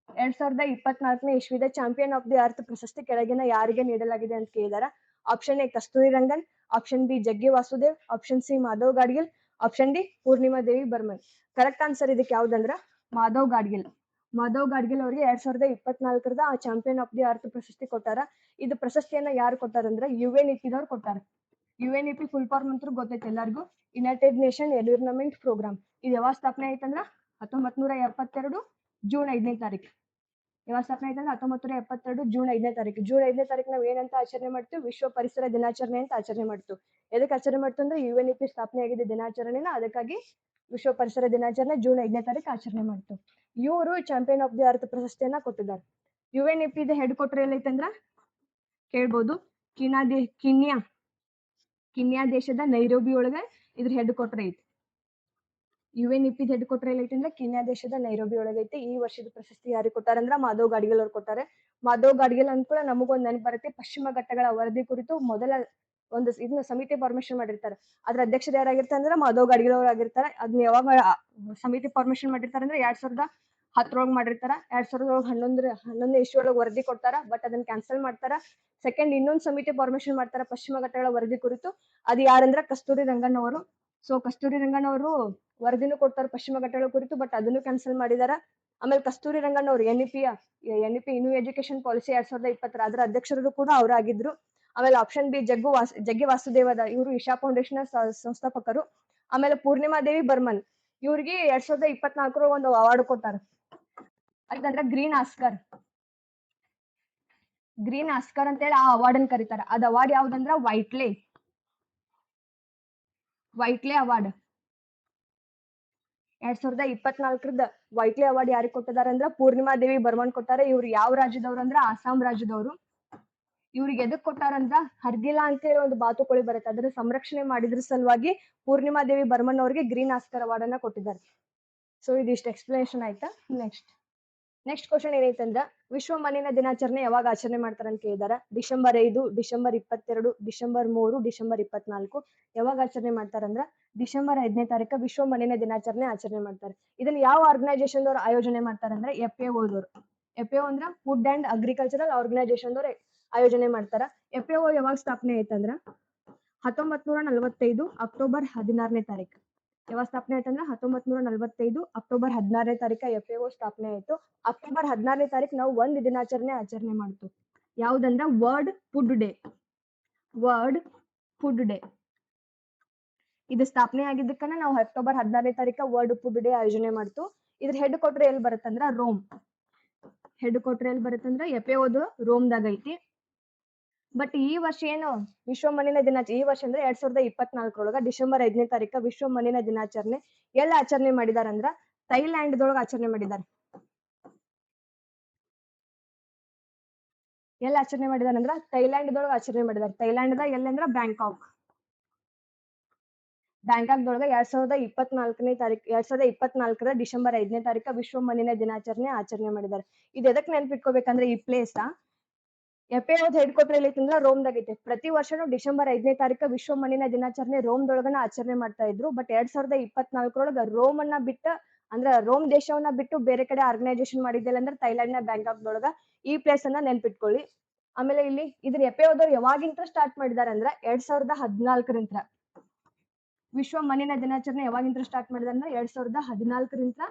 2024ನೇ ಇಸ್ವಿದ ಚಾಂಪಿಯನ್ ಆಫ್ ದಿ ಅರ್ತ್ ಪ್ರಶಸ್ತಿ ಕೆಳಗಿನ ಯಾರಿಗೆ ನೀಡಲಾಗಿದೆ ಅಂತ ಕೇಳಿದಾರ. Option A Kasturi Rangan, option B Jaggi Vasudev, option C Madhav Gadgil, option D Purnima Devi Barman. Correct answer ಇದಕ್ಕೆ ಯಾವ್ದಂದ್ರ ಮಾಧವ್ ಗಾಡ್ಗಿಲ್. ಮಾಧವ್ ಗಾಡ್ಗಿಲ್ ಅವರಿಗೆ 2024ರದ ಚಾಂಪಿಯನ್ ಆಫ್ ದಿ ಅರ್ತ್ ಪ್ರಶಸ್ತಿ ಕೊಟ್ಟಾರ. ಇದು ಪ್ರಶಸ್ತಿಯನ್ನ ಯಾರು ಕೊಟ್ಟಾರಂದ್ರ UNEP-ದವ್ರು ಕೊಟ್ಟಾರ. UNEP ಫುಲ್ ಫಾರ್ಮ್ ಅಂತೂ ಗೊತ್ತೈತೆ ಎಲ್ಲರಿಗೂ, ಯುನೈಟೆಡ್ ನೇಷನ್ ಎನ್ವಿರಾನ್ಮೆಂಟ್ ಪ್ರೋಗ್ರಾಮ್. ಇದು ಯಾವಾಗ ಸ್ಥಾಪನೆ ಆಯ್ತಂದ್ರ 1972 ಜೂನ್ 5ನೇ ತಾರೀಕು. ಯಾವಾಗ ಸ್ಥಾಪನೆ ಆಯ್ತಂದ್ರೆ 1972 ಜೂನ್ 5ನೇ ತಾರೀಕು. ಜೂನ್ 5ನೇ ತಾರೀಕು ನಾವ್ ಏನಂತ ಆಚರಣೆ ಮಾಡ್ತೀವಿ? ವಿಶ್ವ ಪರಿಸರ ದಿನಾಚರಣೆ ಅಂತ ಆಚರಣೆ ಮಾಡ್ತೀವಿ. ಎದಕ್ಕೆ ಆಚರಣೆ ಮಾಡ್ತೀವಿ ಅಂದ್ರೆ UNEP ಸ್ಥಾಪನೆ ಆಗಿದೆ ದಿನಾಚರಣೆನ, ಅದಕ್ಕಾಗಿ ವಿಶ್ವ ಪರಿಸರ ದಿನಾಚರಣೆ ಜೂನ್ 5ನೇ ತಾರೀಕು ಆಚರಣೆ ಮಾಡ್ತೀವಿ. ಇವರು ಚಾಂಪಿಯನ್ ಆಫ್ ದಿ ಅರ್ತ್ ಪ್ರಶಸ್ತಿಯನ್ನ ಕೊಟ್ಟಿದ್ದಾರೆ. UNEP ಹೆಡ್ ಕ್ವಾರ್ಟರ್ ಎಲ್ಲೈತಂದ್ರ ಕೇಳ್ಬೋದು, ಕಿನ್ಯಾ ದೇಶದ ನೈರೋಬಿ ಒಳಗೆ ಇದ್ರ ಹೆಡ್ ಕ್ವಾರ್ಟರ್ ಐತಿ. UNEP ಹೆಡ್ ಕ್ವಾರ್ಟರ್ ಎಲ್ಲೈತಿ ಅಂದ್ರೆ ಕಿನ್ಯಾ ದೇಶದ ನೈರೋಬಿ ಒಳಗೈತಿ. ಈ ವರ್ಷದ ಪ್ರಶಸ್ತಿ ಯಾರಿಗೆ ಕೊಟ್ಟಾರಂದ್ರ ಮಾಧವ್ ಗಾಡ್ಗಿಲ್ ಅವ್ರು ಕೊಟ್ಟಾರೆ. ಮಾಧವ್ ಗಾಡ್ಗಿಲ್ ಅಂದ್ಕೂಡ ನಮಗೊಂದ್ ನೆನಪು ಬರುತ್ತೆ, ಪಶ್ಚಿಮ ಘಟ್ಟಗಳ ವರದಿ ಕುರಿತು ಮೊದಲ ಒಂದು ಇದನ್ನ ಸಮಿತಿ ಫಾರ್ಮೇಶನ್ ಮಾಡಿರ್ತಾರೆ. ಅದ್ರ ಅಧ್ಯಕ್ಷರು ಯಾರಾಗಿರ್ತಾರೆ ಅಂದ್ರೆ ಮಾಧವ್ ಗಾಡ್ಗಿಲ್ ಅವ್ರು ಆಗಿರ್ತಾರೆ. ಅದನ್ನ ಯಾವಾಗ ಸಮಿತಿ ಫಾರ್ಮೇಶನ್ ಮಾಡಿರ್ತಾರೆ ಅಂದ್ರೆ 2010 ಮಾಡಿರ್ತಾರ. 2011 ಇಸ್ವಿಯೊಳಗೆ ವರದಿ ಕೊಡ್ತಾರ, ಬಟ್ ಅದನ್ನ ಕ್ಯಾನ್ಸಲ್ ಮಾಡ್ತಾರ. ಸೆಕೆಂಡ್ ಇನ್ನೊಂದು ಸಮಿತಿ ಫಾರ್ಮೇಶನ್ ಮಾಡ್ತಾರ ಪಶ್ಚಿಮ ಘಟ್ಟಗಳ ವರದಿ ಕುರಿತು. ಅದು ಯಾರಂದ್ರ ಕಸ್ತೂರಿ ರಂಗನ್ ಅವರು. ಸೊ ಕಸ್ತೂರಿ ರಂಗನ್ ಅವರು ವರದಿನೂ ಕೊಡ್ತಾರೆ ಪಶ್ಚಿಮ ಘಟ್ಟಗಳ ಕುರಿತು, ಬಟ್ ಅದನ್ನು ಕ್ಯಾನ್ಸಲ್ ಮಾಡಿದಾರ. ಆಮೇಲೆ ಕಸ್ತೂರಿ ರಂಗನ್ ಅವರು N E P new education policy 2020 ಅದರ ಅಧ್ಯಕ್ಷರು ಕೂಡ ಅವರಾಗಿದ್ರು. ಆಮೇಲೆ ಆಪ್ಷನ್ ಬಿ ಜಗ್ಗಿ ವಾಸುದೇವದ ಇವರು ಇಶಾ ಫೌಂಡೇಶನ್ ಸಂಸ್ಥಾಪಕರು. ಆಮೇಲೆ ಪೂರ್ಣಿಮಾ ದೇವಿ ಬರ್ಮನ್ ಇವ್ರಿಗೆ 2024 ಒಂದು ಅವಾರ್ಡ್ ಕೊಟ್ಟಾರ, ಅದಂದ್ರ ಗ್ರೀನ್ ಆಸ್ಕರ್ ಅಂತೇಳಿ ಆ ಅವಾರ್ಡ್ ಅನ್ನ ಕರೀತಾರ. ಅದ್ ಅವಾರ್ಡ್ ಯಾವ್ದಂದ್ರ ವೈಟ್ಲೆ ಅವಾರ್ಡ್. 2024 ವೈಟ್ಲೆ ಅವಾರ್ಡ್ ಯಾರಿಗೆ ಕೊಟ್ಟಿದಾರ ಅಂದ್ರ ಪೂರ್ಣಿಮಾ ದೇವಿ ಬರ್ಮನ್ ಕೊಟ್ಟಾರ. ಇವ್ರು ಯಾವ ರಾಜ್ಯದವ್ರು ಅಂದ್ರ ಆಸಾಂ ರಾಜ್ಯದವರು. ಇವ್ರಿಗೆ ಎದಕ್ ಕೊಟ್ಟಾರಂದ್ರ ಹರ್ಗಿಲಾ ಅಂತ ಹೇಳಿ ಒಂದು ಬಾತುಕೋಳಿ ಬರುತ್ತೆ, ಅದನ್ನ ಸಂರಕ್ಷಣೆ ಮಾಡಿದ್ರ ಸಲುವಾಗಿ ಪೂರ್ಣಿಮಾ ದೇವಿ ಬರ್ಮನ್ ಅವ್ರಿಗೆ ಗ್ರೀನ್ ಆಸ್ಕರ್ ಅವಾರ್ಡ್ ಅನ್ನ ಕೊಟ್ಟಿದ್ದಾರೆ. ಸೊ ಇದಿಷ್ಟು ಎಕ್ಸ್ಪ್ಲನೇಷನ್ ಆಯ್ತಾ. ನೆಕ್ಸ್ಟ್ ಕ್ವಶನ್ ಏನೈತಂದ್ರ ವಿಶ್ವ ಮಣ್ಣಿನ ದಿನಾಚರಣೆ ಯಾವಾಗ ಆಚರಣೆ ಮಾಡ್ತಾರ ಅಂತ ಕೇಳಿದಾರ. ಡಿಸೆಂಬರ್ 5, ಡಿಸೆಂಬರ್ 22, ಡಿಸೆಂಬರ್ 3, ಡಿಸೆಂಬರ್ 24 ಯಾವಾಗ ಆಚರಣೆ ಮಾಡ್ತಾರಂದ್ರ ಡಿಸೆಂಬರ್ 5ನೇ ತಾರೀಕು ವಿಶ್ವ ಮಣ್ಣಿನ ದಿನಾಚರಣೆ ಆಚರಣೆ ಮಾಡ್ತಾರೆ. ಇದನ್ನ ಯಾವ ಆರ್ಗನೈಸೇಷನ್ ದವ್ರು ಆಯೋಜನೆ ಮಾಡ್ತಾರಂದ್ರೆ FAO ದವ್ರು. FAO ಅಂದ್ರ ಫುಡ್ ಅಂಡ್ ಅಗ್ರಿಕಲ್ಚರಲ್ ಆರ್ಗನೈಸೇಷನ್ ದವ್ರು ಆಯೋಜನೆ ಮಾಡ್ತಾರ. FAO ಯಾವಾಗ ಸ್ಥಾಪನೆ ಆಯ್ತಂದ್ರ 1945 ಅಕ್ಟೋಬರ್ 16ನೇ ತಾರೀಕು. ಯಾವಾಗ ಸ್ಥಾಪನೆ ಆಯ್ತಂದ್ರ 1945 ಅಕ್ಟೋಬರ್ 16ನೇ ತಾರೀಕು FAO ಸ್ಥಾಪನೆ ಆಯ್ತು. ಅಕ್ಟೋಬರ್ 16ನೇ ತಾರೀಕು ನಾವು ಒಂದು ದಿನಾಚರಣೆ ಆಚರಣೆ ಮಾಡ್ತು, ಯಾವ್ದಂದ್ರ ವರ್ಲ್ಡ್ ಫುಡ್ ಡೇ. ಇದು ಸ್ಥಾಪನೆ ಆಗಿದ್ದಕ್ಕನ ನಾವು ಅಕ್ಟೋಬರ್ 16ನೇ ತಾರೀಕು ವರ್ಲ್ಡ್ ಫುಡ್ ಡೇ ಆಯೋಜನೆ ಮಾಡ್ತು. ಇದ್ರ ಹೆಡ್ ಕ್ವಾರ್ಟರ್ ಎಲ್ಲಿ ಬರುತ್ತಂದ್ರ ರೋಮ್. FAOದು ರೋಮ್ದಾಗ ಐತಿ. ಬಟ್ ಈ ವರ್ಷ ಏನು ವಿಶ್ವ ಮಣ್ಣಿನ ದಿನಾಚರಣೆ, ಈ ವರ್ಷ ಅಂದ್ರೆ 2024 ಡಿಸೆಂಬರ್ 5ನೇ ತಾರೀಕು ವಿಶ್ವ ಮಣ್ಣಿನ ದಿನಾಚರಣೆ ಎಲ್ಲಿ ಆಚರಣೆ ಮಾಡಿದಾರ ಅಂದ್ರ ಥೈಲ್ಯಾಂಡ್ ಆಚರಣೆ ಮಾಡಿದಾರ. ಎಲ್ಲಿ ಆಚರಣೆ ಮಾಡಿದಾರ ಅಂದ್ರ ಥೈಲ್ಯಾಂಡ್ ಆಚರಣೆ ಮಾಡಿದಾರ. ಥೈಲ್ಯಾಂಡ್ದಾಗ ಎಲ್ಲಂದ್ರ ಬ್ಯಾಂಕಾಕ್ 2024ನೇ ತಾರೀಕು 2024 ಡಿಸೆಂಬರ್ 5ನೇ ತಾರೀಕು ವಿಶ್ವ ಮಣ್ಣಿನ ದಿನಾಚರಣೆ ಆಚರಣೆ ಮಾಡಿದ್ದಾರೆ. ಇದು ಎದಕ್ ನೆನ್ಪಿಟ್ಕೋಬೇಕಂದ್ರೆ ಈ ಪ್ಲೇಸ್ FAO ಹೆಡ್ ಕ್ವಾರ್ಟರ್ ಎಲ್ಲಿತ್ತಂದ್ರ ರೋಮ್ದಾಗ ಐತೆ. ಪ್ರತಿ ವರ್ಷನೂ ಡಿಸೆಂಬರ್ 5ನೇ ತಾರೀಕು ವಿಶ್ವ ಮಣ್ಣಿನ ದಿನಾಚರಣೆ ರೋಮ್ದೊಳಗನ ಆಚರಣೆ ಮಾಡ್ತಾ ಇದ್ರು. ಬಟ್ 2024 ರೋಮ್ ಅನ್ನ ಬಿಟ್ಟ ಅಂದ್ರ ರೋಮ್ ದೇಶವನ್ನ ಬಿಟ್ಟು ಬೇರೆ ಕಡೆ ಆರ್ಗನೈಸೇಷನ್ ಮಾಡಿದ್ದಿಲ್ಲ ಅಂದ್ರೆ ಥೈಲ್ಯಾಂಡ್ ನ ಬ್ಯಾಂಕಾಕ್ದೊಳಗ. ಈ ಪ್ಲೇಸ್ ಅನ್ನ ನೆನ್ಪಿಟ್ಕೊಳ್ಳಿ. ಆಮೇಲೆ ಇಲ್ಲಿ ಇದ್ರ FAO ಯಾವಾಗಿಂತ ಸ್ಟಾರ್ಟ್ ಮಾಡಿದಾರ ಅಂದ್ರ 2014 ವಿಶ್ವ ಮಣ್ಣಿನ ದಿನಾಚರಣೆ ಯಾವಾಗಿಂತ ಸ್ಟಾರ್ಟ್ ಮಾಡಿದಾರ ಅಂದ್ರೆ 2014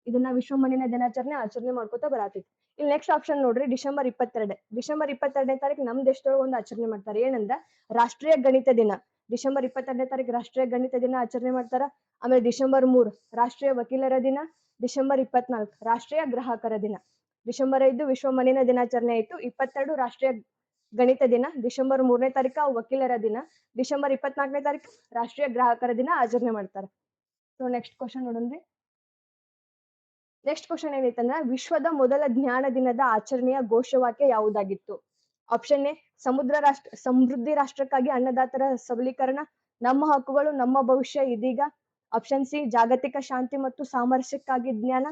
ಇದನ್ನ ವಿಶ್ವ ಮಣ್ಣಿನ ದಿನಾಚರಣೆ ಆಚರಣೆ ಮಾಡ್ಕೊತಾ ಬರತೈತಿ. ಇಲ್ಲಿ ನೆಕ್ಸ್ಟ್ ಆಪ್ಷನ್ ನೋಡ್ರಿ, ಡಿಸೆಂಬರ್ 22ನೇ ತಾರೀಕು ನಮ್ ದೇಶದೊಳಗ ಒಂದು ಆಚರಣೆ ಮಾಡ್ತಾರೆ. ಏನಂದ್ರ ರಾಷ್ಟ್ರೀಯ ಗಣಿತ ದಿನ. ಡಿಸೆಂಬರ್ 22ನೇ ತಾರೀಕು ರಾಷ್ಟ್ರೀಯ ಗಣಿತ ದಿನ ಆಚರಣೆ ಮಾಡ್ತಾರ. ಆಮೇಲೆ ಡಿಸೆಂಬರ್ 3 ರಾಷ್ಟ್ರೀಯ ವಕೀಲರ ದಿನ. ಡಿಸೆಂಬರ್ 24 ರಾಷ್ಟ್ರೀಯ ಗ್ರಾಹಕರ ದಿನ. ಡಿಸೆಂಬರ್ 5 ವಿಶ್ವ ಮಣ್ಣಿನ ದಿನಾಚರಣೆ ಆಯ್ತು. 22 ರಾಷ್ಟ್ರೀಯ ಗಣಿತ ದಿನ. ಡಿಸೆಂಬರ್ 3ನೇ ತಾರೀಕು ವಕೀಲರ ದಿನ. ಡಿಸೆಂಬರ್ 24ನೇ ತಾರೀಕು ರಾಷ್ಟ್ರೀಯ ಗ್ರಾಹಕರ ದಿನ ಆಚರಣೆ ಮಾಡ್ತಾರ. ಸೊ ನೆಕ್ಸ್ಟ್ ಕ್ವಶನ್ ನೋಡೋಣ್ರಿ. ನೆಕ್ಸ್ಟ್ ಕ್ವಶನ್ ಏನೈತಂದ್ರ ವಿಶ್ವದ ಮೊದಲ ಜ್ಞಾನ ದಿನದ ಆಚರಣೆಯ ಘೋಷವಾಕ್ಯ ಯಾವುದಾಗಿತ್ತು. ಆಪ್ಷನ್ ಎ ಸಮೃದ್ಧಿ ರಾಷ್ಟ್ರಕ್ಕಾಗಿ ಅನ್ನದಾತರ ಸಬಲೀಕರಣ, ನಮ್ಮ ಹಕ್ಕುಗಳು ನಮ್ಮ ಭವಿಷ್ಯ ಇದೀಗ. ಆಪ್ಷನ್ ಸಿ ಜಾಗತಿಕ ಶಾಂತಿ ಮತ್ತು ಸಾಮರಸ್ಯಕ್ಕಾಗಿ ಜ್ಞಾನ.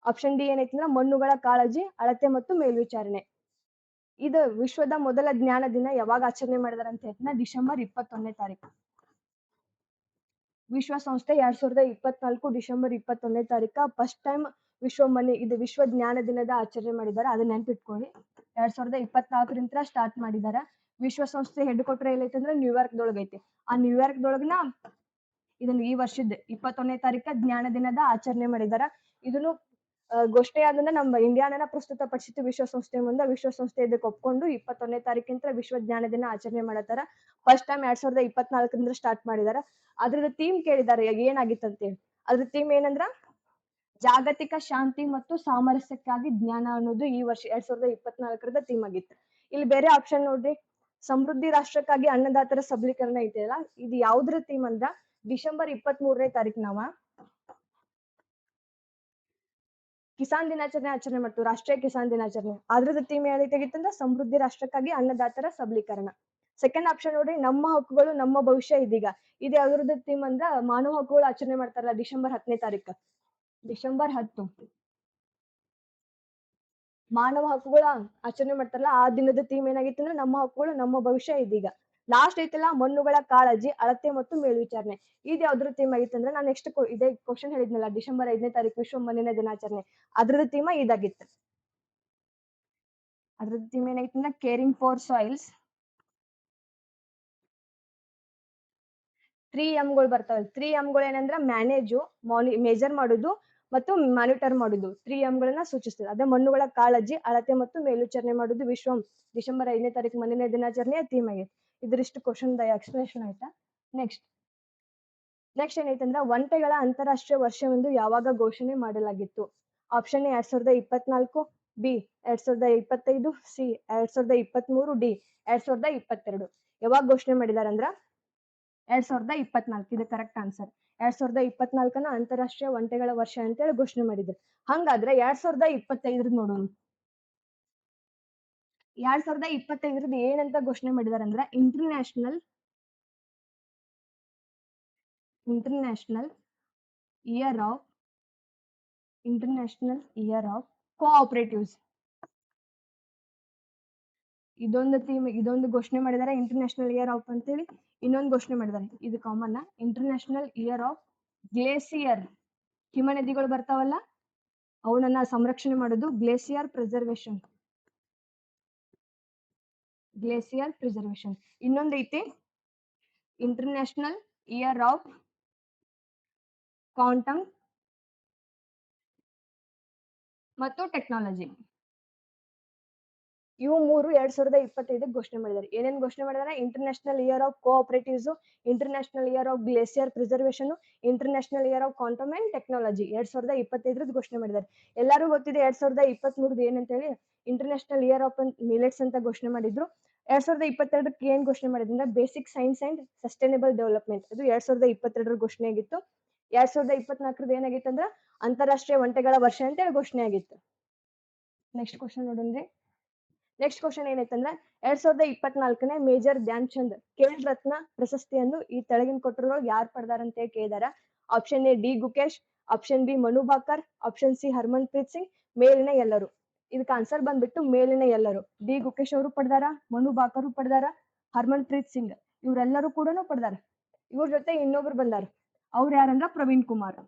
ಆಪ್ಷನ್ ಡಿ ಏನೈತಂದ್ರ ಮಣ್ಣುಗಳ ಕಾಳಜಿ, ಅಳತೆ ಮತ್ತು ಮೇಲ್ವಿಚಾರಣೆ. ಇದು ವಿಶ್ವದ ಮೊದಲ ಜ್ಞಾನ ದಿನ ಯಾವಾಗ ಆಚರಣೆ ಮಾಡಿದಾರ ಅಂತ ಹೇಳ್ತಾನೆ ಡಿಸೆಂಬರ್ 21ನೇ ತಾರೀಕು. ವಿಶ್ವಸಂಸ್ಥೆ 2024 ಡಿಸೆಂಬರ್ 21ನೇ ತಾರೀಕ ಫಸ್ಟ್ ಟೈಮ್ ವಿಶ್ವ ಜ್ಞಾನ ದಿನದ ಆಚರಣೆ ಮಾಡಿದಾರ. ಅದನ್ನ ನೆನ್ಪಿಟ್ಕೊಳ್ಳಿ. 2024 ಸ್ಟಾರ್ಟ್ ಮಾಡಿದಾರ. ವಿಶ್ವಸಂಸ್ಥೆ ಹೆಡ್ ಕ್ವಾರ್ಟರ್ ಎಲ್ಲೈತಂದ್ರ ನ್ಯೂಯಾರ್ಕ್ ಐತಿ. ಆ ನ್ಯೂಯಾರ್ಕ್ದೊಳಗನ ಇದನ್ನ ಈ ವರ್ಷದ 21ನೇ ತಾರೀಕ ಜ್ಞಾನ ದಿನದ ಆಚರಣೆ ಮಾಡಿದಾರ. ಇದನ್ನು ಘೋಷಣೆ ಆದ್ರಿಂದ ನಮ್ಮ ಇಂಡಿಯಾನ ಪ್ರಸ್ತುತ ಪಡಿಸಿತ್ತು ವಿಶ್ವಸಂಸ್ಥೆ ಮುಂದೆ. ವಿಶ್ವಸಂಸ್ಥೆ ಇದಕ್ಕೆ ಒಪ್ಕೊಂಡು 21ನೇ ತಾರೀಕಿಂತ ವಿಶ್ವ ಜ್ಞಾನ ದಿನ ಆಚರಣೆ ಮಾಡತಾರ. ಫಸ್ಟ್ ಟೈಮ್ 2024 ಸ್ಟಾರ್ಟ್ ಮಾಡಿದಾರ. ಅದ್ರದ್ದು ಥೀಮ್ ಕೇಳಿದಾರೆ ಏನಾಗಿತ್ತು ಅಂತೇಳಿ. ಅದ್ರ ಥೀಮ್ ಏನಂದ್ರ ಜಾಗತಿಕ ಶಾಂತಿ ಮತ್ತು ಸಾಮರಸ್ಯಕ್ಕಾಗಿ ಜ್ಞಾನ ಅನ್ನೋದು ಈ ವರ್ಷ 2024 ಥೀಮ್ ಆಗಿತ್ತು. ಇಲ್ಲಿ ಬೇರೆ ಆಪ್ಷನ್ ನೋಡ್ರಿ, ಸಮೃದ್ಧಿ ರಾಷ್ಟ್ರಕ್ಕಾಗಿ ಅನ್ನದಾತರ ಸಬಲೀಕರಣ ಐತೆಲ್ಲ, ಇದು ಯಾವ್ದ್ರ ಥೀಮ್ ಅಂದ್ರ ಡಿಸೆಂಬರ್ 23ನೇ ತಾರೀಕು ನಾವ ಕಿಸಾನ್ ದಿನಾಚರಣೆ ಆಚರಣೆ ಮಾಡ್ತೀವಿ, ರಾಷ್ಟ್ರೀಯ ಕಿಸಾನ್ ದಿನಾಚರಣೆ. ಅದ್ರದ್ದು ಥೀಮ್ ಯಾವ್ದೈತಾಗಿತ್ತಂದ್ರ ಸಮೃದ್ಧಿ ರಾಷ್ಟ್ರಕ್ಕಾಗಿ ಅನ್ನದಾತರ ಸಬಲೀಕರಣ. ಸೆಕೆಂಡ್ ಆಪ್ಷನ್ ನೋಡ್ರಿ, ನಮ್ಮ ಹಕ್ಕುಗಳು ನಮ್ಮ ಭವಿಷ್ಯ ಇದೀಗ. ಇದು ಯಾವ್ದ್ರದ್ದು ಥೀಮ್ ಅಂದ್ರ ಮಾನವ ಹಕ್ಕುಗಳು ಆಚರಣೆ ಮಾಡ್ತಾರಲ್ಲ ಡಿಸೆಂಬರ್ 10ನೇ ತಾರೀಕು. ಡಿಸೆಂಬರ್ 10 ಮಾನವ ಹಕ್ಕುಗಳ ಆಚರಣೆ ಮಾಡ್ತಾರಲ್ಲ ಆ ದಿನದ ಥೀಮ್ ಏನಾಗಿತ್ತು ಅಂದ್ರೆ ನಮ್ಮ ಹಕ್ಕುಗಳು ನಮ್ಮ ಭವಿಷ್ಯ ಇದೀಗ. ಲಾಸ್ಟ್ ಐತಲ್ಲ ಮಣ್ಣುಗಳ ಕಾಳಜಿ, ಅಳತೆ ಮತ್ತು ಮೇಲ್ವಿಚಾರಣೆ. ಇದು ಯಾವ್ದ್ರ ಥೀಮ್ ಆಗಿತ್ತು ಅಂದ್ರೆ ನಾನು ನೆಕ್ಸ್ಟ್ ಇದೇ ಕ್ವಶನ್ ಹೇಳಿದ್ನಲ್ಲ ಡಿಸೆಂಬರ್ 5ನೇ ತಾರೀಕು ವಿಶ್ವ ಮಣ್ಣಿನ ದಿನಾಚರಣೆ, ಅದ್ರದ್ದು ಥೀಮ್ ಇದಾಗಿತ್ತು. ಅದ್ರದ್ದು ಥೀಮ್ ಏನಾಗಿತ್ತು ಅಂದ್ರೆ ಕೇರಿಂಗ್ ಫಾರ್ ಸಾಯಿಲ್ಸ್, 3 ಎಂಗಳು ಬರ್ತಾವಲ್ಲ 3 ಎಂಗಳು ಏನಂದ್ರ ಮ್ಯಾನೇಜು ಮೇಜರ್ ಮಾಡುದು ಮತ್ತು ಮಾನಿಟರ್ ಮಾಡುದು 3 ಎಂಗಳನ್ನ ಸೂಚಿಸ್ತದೆ. ಅದೇ ಮಣ್ಣುಗಳ ಕಾಳಜಿ, ಅಳತೆ ಮತ್ತು ಮೇಲ್ವಿಚಾರಣೆ ಮಾಡುದು ವಿಶ್ವ ಡಿಸೆಂಬರ್ 5ನೇ ತಾರೀಕು ಮಣ್ಣಿನ ದಿನಾಚರಣೆಯ ಥೀಮ್ ಆಗೈತಿ. ಇದ್ರಿಷ್ಟು ಕ್ವಶನ್ ಎಕ್ಸ್ಪ್ಲನೇಷನ್ ಆಯ್ತಾ. ನೆಕ್ಸ್ಟ್ ಏನೈತೆ ಅಂದ್ರೆ ಒಂಟೆಗಳ ಅಂತಾರಾಷ್ಟ್ರೀಯ ವರ್ಷವೆಂದು ಯಾವಾಗ ಘೋಷಣೆ ಮಾಡಲಾಗಿತ್ತು? Option A 2024, B 2025, C 2023, D 2022. ಯಾವಾಗ ಘೋಷಣೆ ಮಾಡಿದಾರ ಅಂದ್ರ 2024 ಇದು ಕರೆಕ್ಟ್ ಆನ್ಸರ್. 2024ನ ಅಂತಾರಾಷ್ಟ್ರೀಯ ಒಂಟೆಗಳ ವರ್ಷ ಅಂತೇಳಿ ಘೋಷಣೆ ಮಾಡಿದ್ರು. ಹಂಗಾದ್ರೆ 2025 ನೋಡೋಣ. 2025 ಏನಂತ ಘೋಷಣೆ ಮಾಡಿದಾರೆ ಅಂದ್ರೆ ಇಂಟರ್ನ್ಯಾಷನಲ್ ಇಯರ್ ಆಫ್ ಕೋಆಪರೇಟಿವ್ಸ್. ಇದೊಂದು ಘೋಷಣೆ ಮಾಡಿದ್ದಾರೆ ಇಂಟರ್ನ್ಯಾಷನಲ್ ಇಯರ್ ಆಫ್ ಅಂತೇಳಿ. ಇನ್ನೊಂದು ಘೋಷಣೆ ಮಾಡಿದ್ದಾರೆ, ಇದು common, international year of glacier. ಹಿಮ ನದಿಗಳು ಬರ್ತಾವಲ್ಲ ಅವನನ್ನ ಸಂರಕ್ಷಣೆ ಮಾಡೋದು ಗ್ಲೇಸಿಯರ್ ಪ್ರಿಸರ್ವೇಶನ್. ಇನ್ನೊಂದು ಐತಿ ಇಂಟರ್ನ್ಯಾಷನಲ್ ಇಯರ್ ಆಫ್ ಕ್ವಾಂಟಮ್ ಮತ್ತು ಟೆಕ್ನಾಲಜಿ. ಇವು ಮೂರು 2025 ಘೋಷಣೆ ಮಾಡಿದ್ದಾರೆ. ಏನೇನ್ ಘೋಷಣೆ ಮಾಡಿದಾರೆ? International year of cooperatives, international year of glacier preservation, international year of quantum and technology 2025 ಘೋಷಣೆ ಮಾಡಿದ್ದಾರೆ. ಎಲ್ಲರೂ ಗೊತ್ತಿದೆ 2023 ಏನಂತ ಹೇಳಿ, ಇಂಟರ್ನ್ಯಾಷನಲ್ ಇಯರ್ ಆಫ್ ಮಿಲೆಟ್ಸ್ ಅಂತ ಘೋಷಣೆ ಮಾಡಿದ್ರು. 2022 ಏನ್ ಘೋಷಣೆ ಮಾಡಿದ್ರೆ basic science and sustainable development. ಅದು 2022 ಘೋಷಣೆ ಆಗಿತ್ತು. 2024 ಏನಾಗಿತ್ತು ಅಂದ್ರೆ ಅಂತಾರಾಷ್ಟ್ರೀಯ ಒಂಟೆಗಳ ವರ್ಷ ಅಂತ ಹೇಳಿ ಘೋಷಣೆ ಆಗಿತ್ತು. ನೆಕ್ಸ್ಟ್ ಕ್ವಶನ್ ನೋಡೋಣ್ರಿ. ನೆಕ್ಸ್ಟ್ ಕ್ವಶನ್ ಏನೈತಂದ್ರೆ 2024ನೇ ಮೇಜರ್ ಧ್ಯಾನ್ ಚಂದ್ ಖೇಲ್ ರತ್ನ ಪ್ರಶಸ್ತಿಯನ್ನು ಈ ತೆಳಗಿನ ಕೊಟ್ಟರೊಳಗೆ ಯಾರು ಪಡೆದಾರ ಅಂತ ಕೇಳಿದಾರ. Option A D Gukesh, option B Manu Bhaker, option C Harmanpreet Singh, ಮೇಲಿನ ಎಲ್ಲರೂ. ಇದಕ್ಕೆ ಆನ್ಸರ್ ಬಂದ್ಬಿಟ್ಟು ಮೇಲಿನ ಎಲ್ಲರೂ. ಡಿ ಗುಕೇಶ್ ಅವರು ಪಡೆದಾರ, ಮನು ಬಾಕರ್ ಪಡೆದಾರ, ಹರ್ಮನ್ ಪ್ರೀತ್ ಸಿಂಗ್ ಇವರೆಲ್ಲರೂ ಕೂಡ ಪಡೆದಾರ. ಇವ್ರ ಜೊತೆ ಇನ್ನೊಬ್ರು ಬಂದಾರ, ಅವ್ರು ಯಾರಂದ್ರ ಪ್ರವೀಣ್ ಕುಮಾರ್.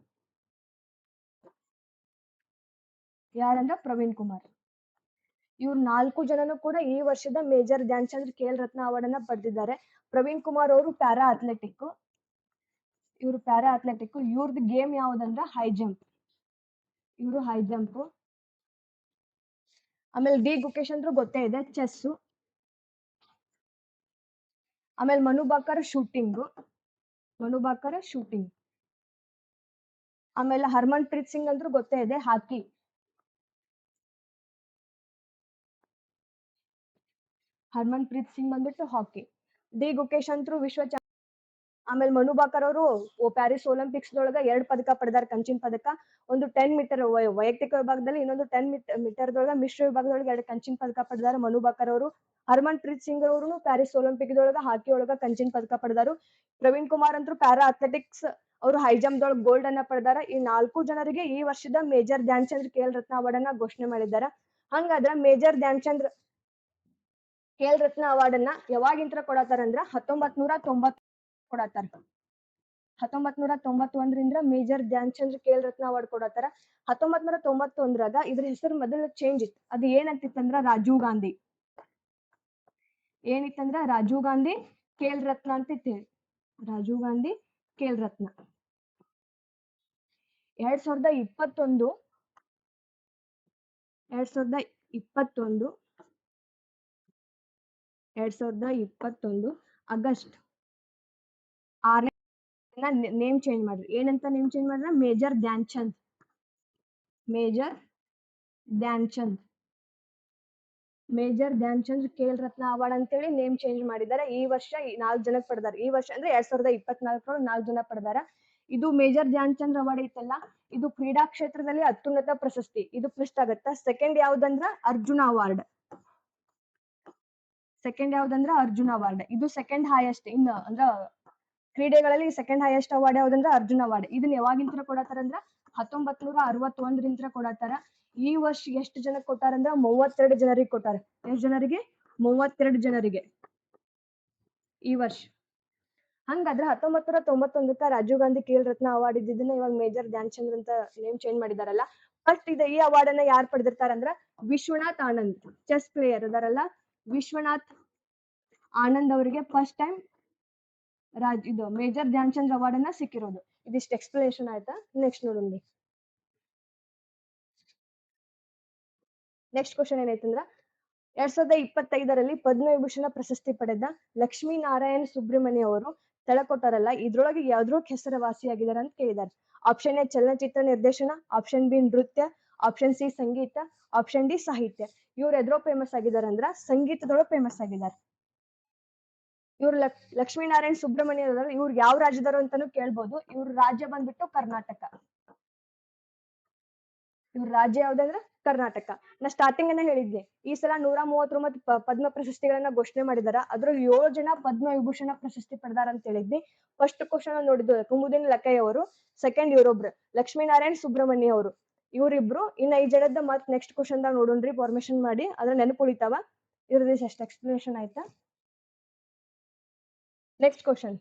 ಇವ್ರು 4 ಜನನು ಕೂಡ ಈ ವರ್ಷದ ಮೇಜರ್ ಧ್ಯಾನ್ ಚಂದ್ ಖೇಲ್ ರತ್ನ ಅವಾರ್ಡ್ ಅನ್ನ ಪಡೆದಿದ್ದಾರೆ. ಪ್ರವೀಣ್ ಕುಮಾರ್ ಅವರು ಪ್ಯಾರಾ ಅಥ್ಲೆಟಿಕ್. ಇವ್ರದ್ದು ಗೇಮ್ ಯಾವ್ದಂದ್ರ ಹೈ ಜಂಪ್. ಆಮೇಲೆ ಡಿ ಗುಕೇಶ್ ಅಂದ್ರೂ ಗೊತ್ತೇ ಇದೆ, ಚೆಸ್. ಆಮೇಲೆ ಮನು ಬಾಕರ್ ಶೂಟಿಂಗ್. ಆಮೇಲೆ ಹರ್ಮನ್ ಪ್ರೀತ್ ಸಿಂಗ್ ಅಂದ್ರೂ ಗೊತ್ತೇ ಇದೆ, ಹಾಕಿ. ಬಂದ್ಬಿಟ್ಟು ಹಾಕಿ. ಡಿ ಗುಕೇಶ್ ಅಂತೂ ಆಮೇಲೆ ಮನು ಬಾಕರ್ ಅವರು ಪ್ಯಾರಿಸ್ ಒಲಿಂಪಿಕ್ಸ್ ದೊಳಗ 2 ಪದಕ ಪಡೆದಾರ, ಕಂಚಿನ ಪದಕ. ಒಂದು 10 ಮೀಟರ್ ವೈಯಕ್ತಿಕ ವಿಭಾಗದಲ್ಲಿ, ಇನ್ನೊಂದು 10 ಮೀಟರ್ ದೊಳಗ ಮಿಶ್ರ ವಿಭಾಗದೊಳಗೆ 2 ಕಂಚಿನ ಪದಕ ಪಡೆದಾರ ಮನು ಬಾಕರ್ ಅವರು. ಹರ್ಮನ್ ಪ್ರೀತ್ ಸಿಂಗ್ ಅವರು ಪ್ಯಾರಿಸ್ ಒಲಿಂಪಿಕ್ ದೊಳಗ ಹಾಕಿ ಒಳಗ ಕಂಚಿನ ಪದಕ ಪಡೆದಾರು. ಪ್ರವೀಣ್ ಕುಮಾರ್ ಅಂತೂ ಪ್ಯಾರಾ ಅಥ್ಲೆಟಿಕ್ಸ್ ಅವರು ಹೈ ಜಂಪ್ ದೊಳಗ ಗೋಲ್ಡ್ ಅನ್ನ ಪಡೆದಾರ. ಈ 4 ಜನರಿಗೆ ಈ ವರ್ಷದ ಮೇಜರ್ ಧ್ಯಾನ್ ಚಂದ್ ಖೇಲ್ ರತ್ನ ಅವಾರ್ಡ್ ಅನ್ನ ಘೋಷಣೆ ಮಾಡಿದ್ದಾರೆ. ಹಂಗಾದ್ರ ಮೇಜರ್ ಧ್ಯಾನ್ ಚಂದ್ ಖೇಲ್ ರತ್ನ ಅವಾರ್ಡ್ ಅನ್ನ ಯಾವಾಗಿಂತ್ರ ಕೊಡತಾರ ಅಂದ್ರ 1990 ಕೊಡತಾರ. 1991ರಿಂದ ಮೇಜರ್ ಧ್ಯಾನ್ ಚಂದ್ ಖೇಲ್ ರತ್ನ ಅವಾರ್ಡ್ ಕೊಡತಾರ. 1991ರಾಗ ಇದ್ರ ಹೆಸರು ಮೊದಲ ಚೇಂಜ್ ಇತ್ತು. ಅದು ಏನಂತಿತ್ತಂದ್ರ ರಾಜೀವ್ ಗಾಂಧಿ. ರಾಜೀವ್ ಗಾಂಧಿ ಖೇಲ್ ರತ್ನ ಅಂತ ಇತ್ತು. Rajiv Gandhi Khel Ratna 2021 August 6ನೇ name change ಮಾಡ್ರಿ. ಏನಂತ ನೇಮ್ ಚೇಂಜ್ ಮಾಡ್ರ? ಮೇಜರ್ ಧ್ಯಾನ್ ಚಂದ್ ಖೇಲ್ ರತ್ನ ಅವಾರ್ಡ್ ಅಂತೇಳಿ ನೇಮ್ ಚೇಂಜ್ ಮಾಡಿದ್ದಾರೆ. ಈ ವರ್ಷ 4 ಜನಕ್ಕೆ ಪಡೆದಾರ. ಈ ವರ್ಷ ಅಂದ್ರೆ 2024 4 ಜನ ಪಡೆದಾರ. ಇದು ಮೇಜರ್ ಧ್ಯಾನ್ ಚಂದ್ ಅವಾರ್ಡ್ ಐತಲ್ಲ, ಇದು ಕ್ರೀಡಾ ಕ್ಷೇತ್ರದಲ್ಲಿ ಅತ್ಯುನ್ನತ ಪ್ರಶಸ್ತಿ. ಇದು ಫಸ್ಟ್ ಆಗತ್ತ. ಸೆಕೆಂಡ್ ಯಾವ್ದಂದ್ರ ಅರ್ಜುನ ಅವಾರ್ಡ್. ಇದು ಸೆಕೆಂಡ್ ಹೈಯೆಸ್ಟ್ ಅಂದ್ರ ಕ್ರೀಡೆಗಳಲ್ಲಿ ಸೆಕೆಂಡ್ ಹೈಯೆಸ್ಟ್ ಅವಾರ್ಡ್ ಯಾವ್ದಂದ್ರ ಅರ್ಜುನ ಅವಾರ್ಡ್. ಇದನ್ನ ಯಾವಾಗಿಂತ್ರ ಕೊಡತಾರ ಅಂದ್ರ 1961ರಿಂದ ಕೊಡತಾರ. ಈ ವರ್ಷ ಎಷ್ಟು ಜನಕ್ಕೆ ಕೊಟ್ಟಾರಂದ್ರ 32 ಜನರಿಗೆ ಕೊಟ್ಟಾರ. ಎಷ್ಟು ಜನರಿಗೆ? 32 ಜನರಿಗೆ ಈ ವರ್ಷ. ಹಂಗಾದ್ರೆ 1991ಕ್ಕ ರಾಜೀವ್ ಗಾಂಧಿ ಖೇಲ್ ರತ್ನ ಅವಾರ್ಡ್ ಇದ್ದಿದ್ದನ್ನ ಇವಾಗ ಮೇಜರ್ ಧ್ಯಾನ್ ಚಂದ್ ಅಂತ ನೇಮ್ ಚೇಂಜ್ ಮಾಡಿದಾರಲ್ಲ. ಫಸ್ಟ್ ಈ ಅವಾರ್ಡ್ ಅನ್ನ ಯಾರು ಪಡೆದಿರ್ತಾರ ಅಂದ್ರ ವಿಶ್ವನಾಥ್ ಆನಂದ್, ಚೆಸ್ ಪ್ಲೇಯರ್ ಅದಾರಲ್ಲ ವಿಶ್ವನಾಥ್ ಆನಂದ್ ಅವರಿಗೆ ಫಸ್ಟ್ ಟೈಮ್ ಇದು ಮೇಜರ್ ಧ್ಯಾನ್ ಚಂದ್ ಅವಾರ್ಡ್ ಅನ್ನ ಸಿಕ್ಕಿರೋದು. ಇದಿಷ್ಟು ಎಕ್ಸ್ಪ್ಲನೇಷನ್ ಆಯ್ತಾ. ನೆಕ್ಸ್ಟ್ ನೋಡೋಣ. ನೆಕ್ಸ್ಟ್ ಕ್ವಶನ್ ಏನೈತಂದ್ರ 2025ರಲ್ಲಿ ಪದ್ಮವಿಭೂಷಣ ಪ್ರಶಸ್ತಿ ಪಡೆದ ಲಕ್ಷ್ಮೀನಾರಾಯಣ ಸುಬ್ರಹ್ಮಣ್ಯ ಅವರು ತಳಕೊಟ್ಟಾರಲ್ಲ, ಇದ್ರೊಳಗೆ ಯಾವ್ದ್ರ ಹೆಸರುವಾಸಿಯಾಗಿದ್ದಾರೆ ಅಂತ ಕೇಳಿದ್ದಾರೆ. ಆಪ್ಷನ್ ಎ ಚಲನಚಿತ್ರ ನಿರ್ದೇಶನ, ಆಪ್ಷನ್ ಬಿ ನೃತ್ಯ, ಆಪ್ಷನ್ ಸಿ ಸಂಗೀತ, ಆಪ್ಷನ್ ಡಿ ಸಾಹಿತ್ಯ. ಇವ್ರು ಎದ್ರೋ ಫೇಮಸ್ ಆಗಿದ್ದಾರೆ ಅಂದ್ರ ಸಂಗೀತದೊಳಗೆ ಫೇಮಸ್ ಆಗಿದ್ದಾರೆ. ಇವ್ರು ಲಕ್ಷ್ಮೀನಾರಾಯಣ ಸುಬ್ರಹ್ಮಣ್ಯ ಅವರು ಇವ್ರು ಯಾವ ರಾಜ್ಯದವರು ಅಂತಾನು ಕೇಳ್ಬೋದು. ಇವ್ರ ರಾಜ್ಯ ಬಂದ್ಬಿಟ್ಟು ಕರ್ನಾಟಕ. ಇವ್ರ ರಾಜ್ಯ ಯಾವ್ದಂದ್ರ ಕರ್ನಾಟಕ. ನಾ ಸ್ಟಾರ್ಟಿಂಗ್ ಅನ್ನ ಹೇಳಿದ್ದೆ, ಈ ಸಲ 139 ಪದ್ಮ ಪ್ರಶಸ್ತಿಗಳನ್ನ ಘೋಷಣೆ ಮಾಡಿದಾರ. ಅದ್ರಲ್ಲಿ 7 ಜನ ಪದ್ಮ ವಿಭೂಷಣ ಪ್ರಶಸ್ತಿ ಪಡೆದಾರ ಅಂತ ಹೇಳಿದ್ವಿ. ಫಸ್ಟ್ ಕ್ವಶನ್ ನೋಡಿದ್ದು ಕುಮುದಿನಿ ಲಕ್ಕಯ್ಯ ಅವರು, ಸೆಕೆಂಡ್ ಇವರೊಬ್ರು ಲಕ್ಷ್ಮೀನಾರಾಯಣ ಸುಬ್ರಹ್ಮಣ್ಯ ಅವರು, ಇವ್ರಿಬ್ರು. ಇನ್ನ 5 ಜನದ ಮತ್ ನೆಕ್ಸ್ಟ್ ಕ್ವಶನ್ ದಾಗ ನೋಡೋಣ್ರಿ, ಫಾರ್ಮೇಶನ್ ಮಾಡಿ ಅದ್ರ ನೆನಪು ಉಳಿತಾವ. ಇವ್ರದ್ದು ಎಷ್ಟು ಎಕ್ಸ್ಪ್ಲನೇಷನ್ ಆಯ್ತಾ. ನೆಕ್ಸ್ಟ್ ಕ್ವಶನ್,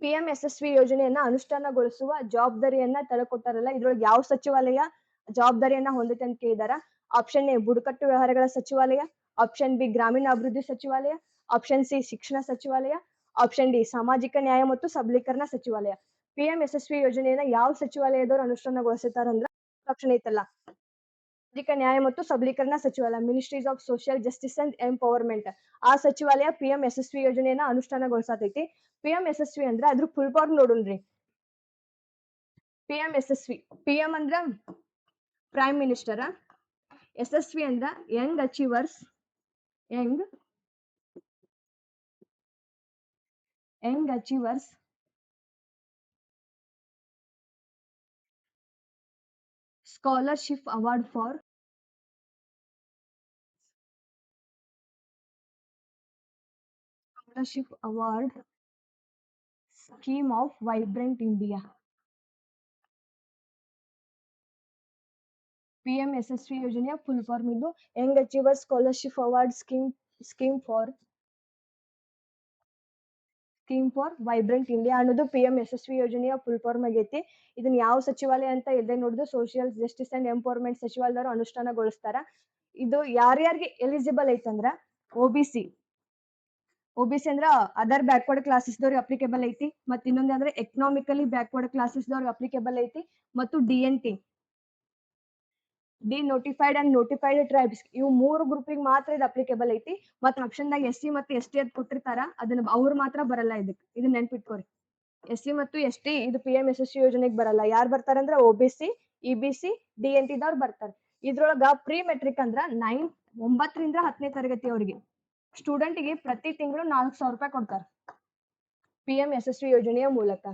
PMSSV ಯೋಜನೆಯನ್ನ ಅನುಷ್ಠಾನಗೊಳಿಸುವ ಜವಾಬ್ದಾರಿಯನ್ನ ತಲೆಕೊಟ್ಟಾರಲ್ಲ, ಇದ್ರೊಳಗೆ ಯಾವ ಸಚಿವಾಲಯ ಜವಾಬ್ದಾರಿಯನ್ನ ಹೊಂದಿದೆ ಅಂತ ಕೇಳಿದಾರ. ಆಪ್ಷನ್ ಎ ಬುಡಕಟ್ಟು ವ್ಯವಹಾರಗಳ ಸಚಿವಾಲಯ, ಆಪ್ಷನ್ ಬಿ ಗ್ರಾಮೀಣಾಭಿವೃದ್ಧಿ ಸಚಿವಾಲಯ, ಆಪ್ಷನ್ ಸಿ ಶಿಕ್ಷಣ ಸಚಿವಾಲಯ, ಆಪ್ಷನ್ ಡಿ ಸಾಮಾಜಿಕ ನ್ಯಾಯ ಮತ್ತು ಸಬಲೀಕರಣ ಸಚಿವಾಲಯ. PMSSV ಯೋಜನೆಯನ್ನ ಯಾವ ಸಚಿವಾಲಯದವರು ಅನುಷ್ಠಾನಗೊಳಿಸುತ್ತಾರಂದ್ರ ಆಪ್ಷನ್ ಐತಲ್ಲ, ಸಾಮಾಜಿಕ ನ್ಯಾಯ ಮತ್ತು ಸಬಲೀಕರಣ ಸಚಿವಾಲಯ, ministries of social justice and empowerment. ಆ ಸಚಿವಾಲಯ PMSSV ಯೋಜನೆಯನ್ನ ಅನುಷ್ಠಾನಗೊಳಿಸತೈತಿ. PMSSV ಅಂದ್ರ ಅದ್ರ ಫುಲ್ ಫಾರ್ಮ್ ನೋಡೋಣ್ರಿ. PMSSV, PM ಅಂದ್ರ ಪ್ರೈಮ್ ಮಿನಿಸ್ಟರ್, SSV ಅಂದ್ರ Young achievers, Young scholarship award for scheme of vibrant India. PMSSV ಯೋಜನೆಯ ಫುಲ್ ಫಾರ್ಮ್ ಇದು Young achievers scholarship award scheme for vibrant India ಅನ್ನೋದು PMSSV ಯೋಜನೆಯ full form ಆಗೈತಿ. ಇದನ್ನ ಯಾವ ಸಚಿವಾಲಯ ಅಂತ ಇಲ್ಲದೆ ನೋಡಿದ್ರು ಸೋಷಿಯಲ್ ಜಸ್ಟಿಸ್ ಅಂಡ್ ಎಂಪವರ್ಮೆಂಟ್ ಸಚಿವಾಲಯದವರು ಅನುಷ್ಠಾನಗೊಳಿಸ್ತಾರ. ಇದು ಯಾರ್ಯಾರಿಗೆ ಎಲಿಜಿಬಲ್ ಐತಂದ್ರ OBC ಅಂದ್ರ ಅದರ್ ಬ್ಯಾಕ್ವರ್ಡ್ ಕ್ಲಾಸಸ್ ದವ್ರಿಗೆ ಅಪ್ಲಿಕೇಬಲ್ ಐತಿ. ಮತ್ತ ಇನ್ನೊಂದ್ ಅಂದ್ರೆ ಎಕನಾಮಿಕಲಿ ಬ್ಯಾಕ್ವರ್ಡ್ ಕ್ಲಾಸಸ್ ದವ್ರಿಗೆ ಅಪ್ಲಿಕೇಬಲ್ ಐತಿ. ಮತ್ತು DNT denotified and notified tribes, ಇವು 3 ಗ್ರೂಪಿಗೆ ಮಾತ್ರ ಇದು ಅಪ್ಲಿಕೇಬಲ್ ಐತಿ. ಮತ್ತ ಆಪ್ಷನ್ ದಾಗ SC ಮತ್ತು ST ಅಂತ ಕೊಟ್ಟಿರ್ತಾರ, ಅದನ್ನ ಅವ್ರು ಮಾತ್ರ ಬರಲ್ಲ. ಇದನ್ನ ನೆನ್ಪಿಟ್ಕೋರಿ, SC ಮತ್ತು ST ಇದು PMSSV ಯೋಜನೆಗೆ ಬರಲ್ಲ. ಯಾರು ಬರ್ತಾರಂದ್ರ OBC, EBC, DNT ದವ್ರು ಬರ್ತಾರ. ಇದ್ರೊಳಗ ಪ್ರೀ ಮೆಟ್ರಿಕ್ ಅಂದ್ರ 9 ರಿಂದ 10ನೇ ತರಗತಿ ಅವರಿಗೆ ಸ್ಟೂಡೆಂಟ್ಗೆ ಪ್ರತಿ ತಿಂಗಳು 4,000 ರೂಪಾಯಿ ಕೊಡ್ತಾರ PMSSV ಯೋಜನೆಯ ಮೂಲಕ.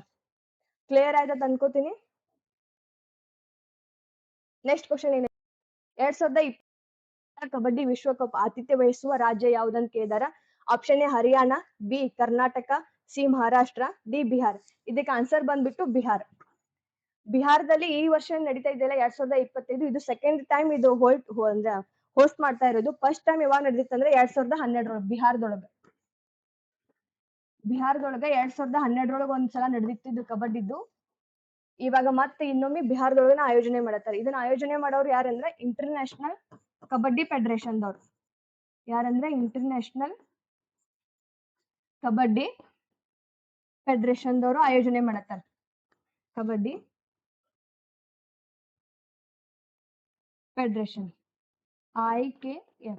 ಕ್ಲಿಯರ್ ಆಯ್ತು ಅನ್ಕೋತೀನಿ. ನೆಕ್ಸ್ಟ್ ಕ್ವಶನ್ ಏನ, 2020 ಕಬಡ್ಡಿ ವಿಶ್ವಕಪ್ ಆತಿಥ್ಯ ವಹಿಸುವ ರಾಜ್ಯ ಯಾವ್ದಂತ ಕೇಳಿದಾರ. Option A Haryana, B Karnataka, C Maharashtra, D Bihar. ಇದಕ್ಕೆ ಆನ್ಸರ್ ಬಂದ್ಬಿಟ್ಟು ಬಿಹಾರ್. ಬಿಹಾರದಲ್ಲಿ ಈ ವರ್ಷ ನಡೀತಾ ಇದೆಯಲ್ಲ 2025, ಇದು ಸೆಕೆಂಡ್ ಟೈಮ್ ಇದು ಹೋಸ್ಟ್ ಮಾಡ್ತಾ ಇರೋದು. ಫಸ್ಟ್ ಟೈಮ್ ಯಾವಾಗ ನಡೆದಿತ್ತಂದ್ರೆ 2012 ಬಿಹಾರದೊಳಗೆ 2012 ಒಂದ್ಸಲ ನಡೆದಿತ್ತು ಇದು ಕಬಡ್ಡಿದ್ದು. ಇವಾಗ ಮತ್ತೆ ಇನ್ನೊಮ್ಮೆ ಬಿಹಾರದೊಳಗನ ಆಯೋಜನೆ ಮಾಡತ್ತಾರೆ. ಇದನ್ನ ಆಯೋಜನೆ ಮಾಡೋರು ಯಾರಂದ್ರೆ ಇಂಟರ್ನ್ಯಾಷನಲ್ ಕಬಡ್ಡಿ ಫೆಡರೇಷನ್ ದವ್ರು. ಯಾರಂದ್ರೆ ಇಂಟರ್ನ್ಯಾಷನಲ್ ಕಬಡ್ಡಿ ಫೆಡರೇಷನ್ ದವರು ಆಯೋಜನೆ ಮಾಡತ್ತಾರೆ. Kabaddi federation IKF.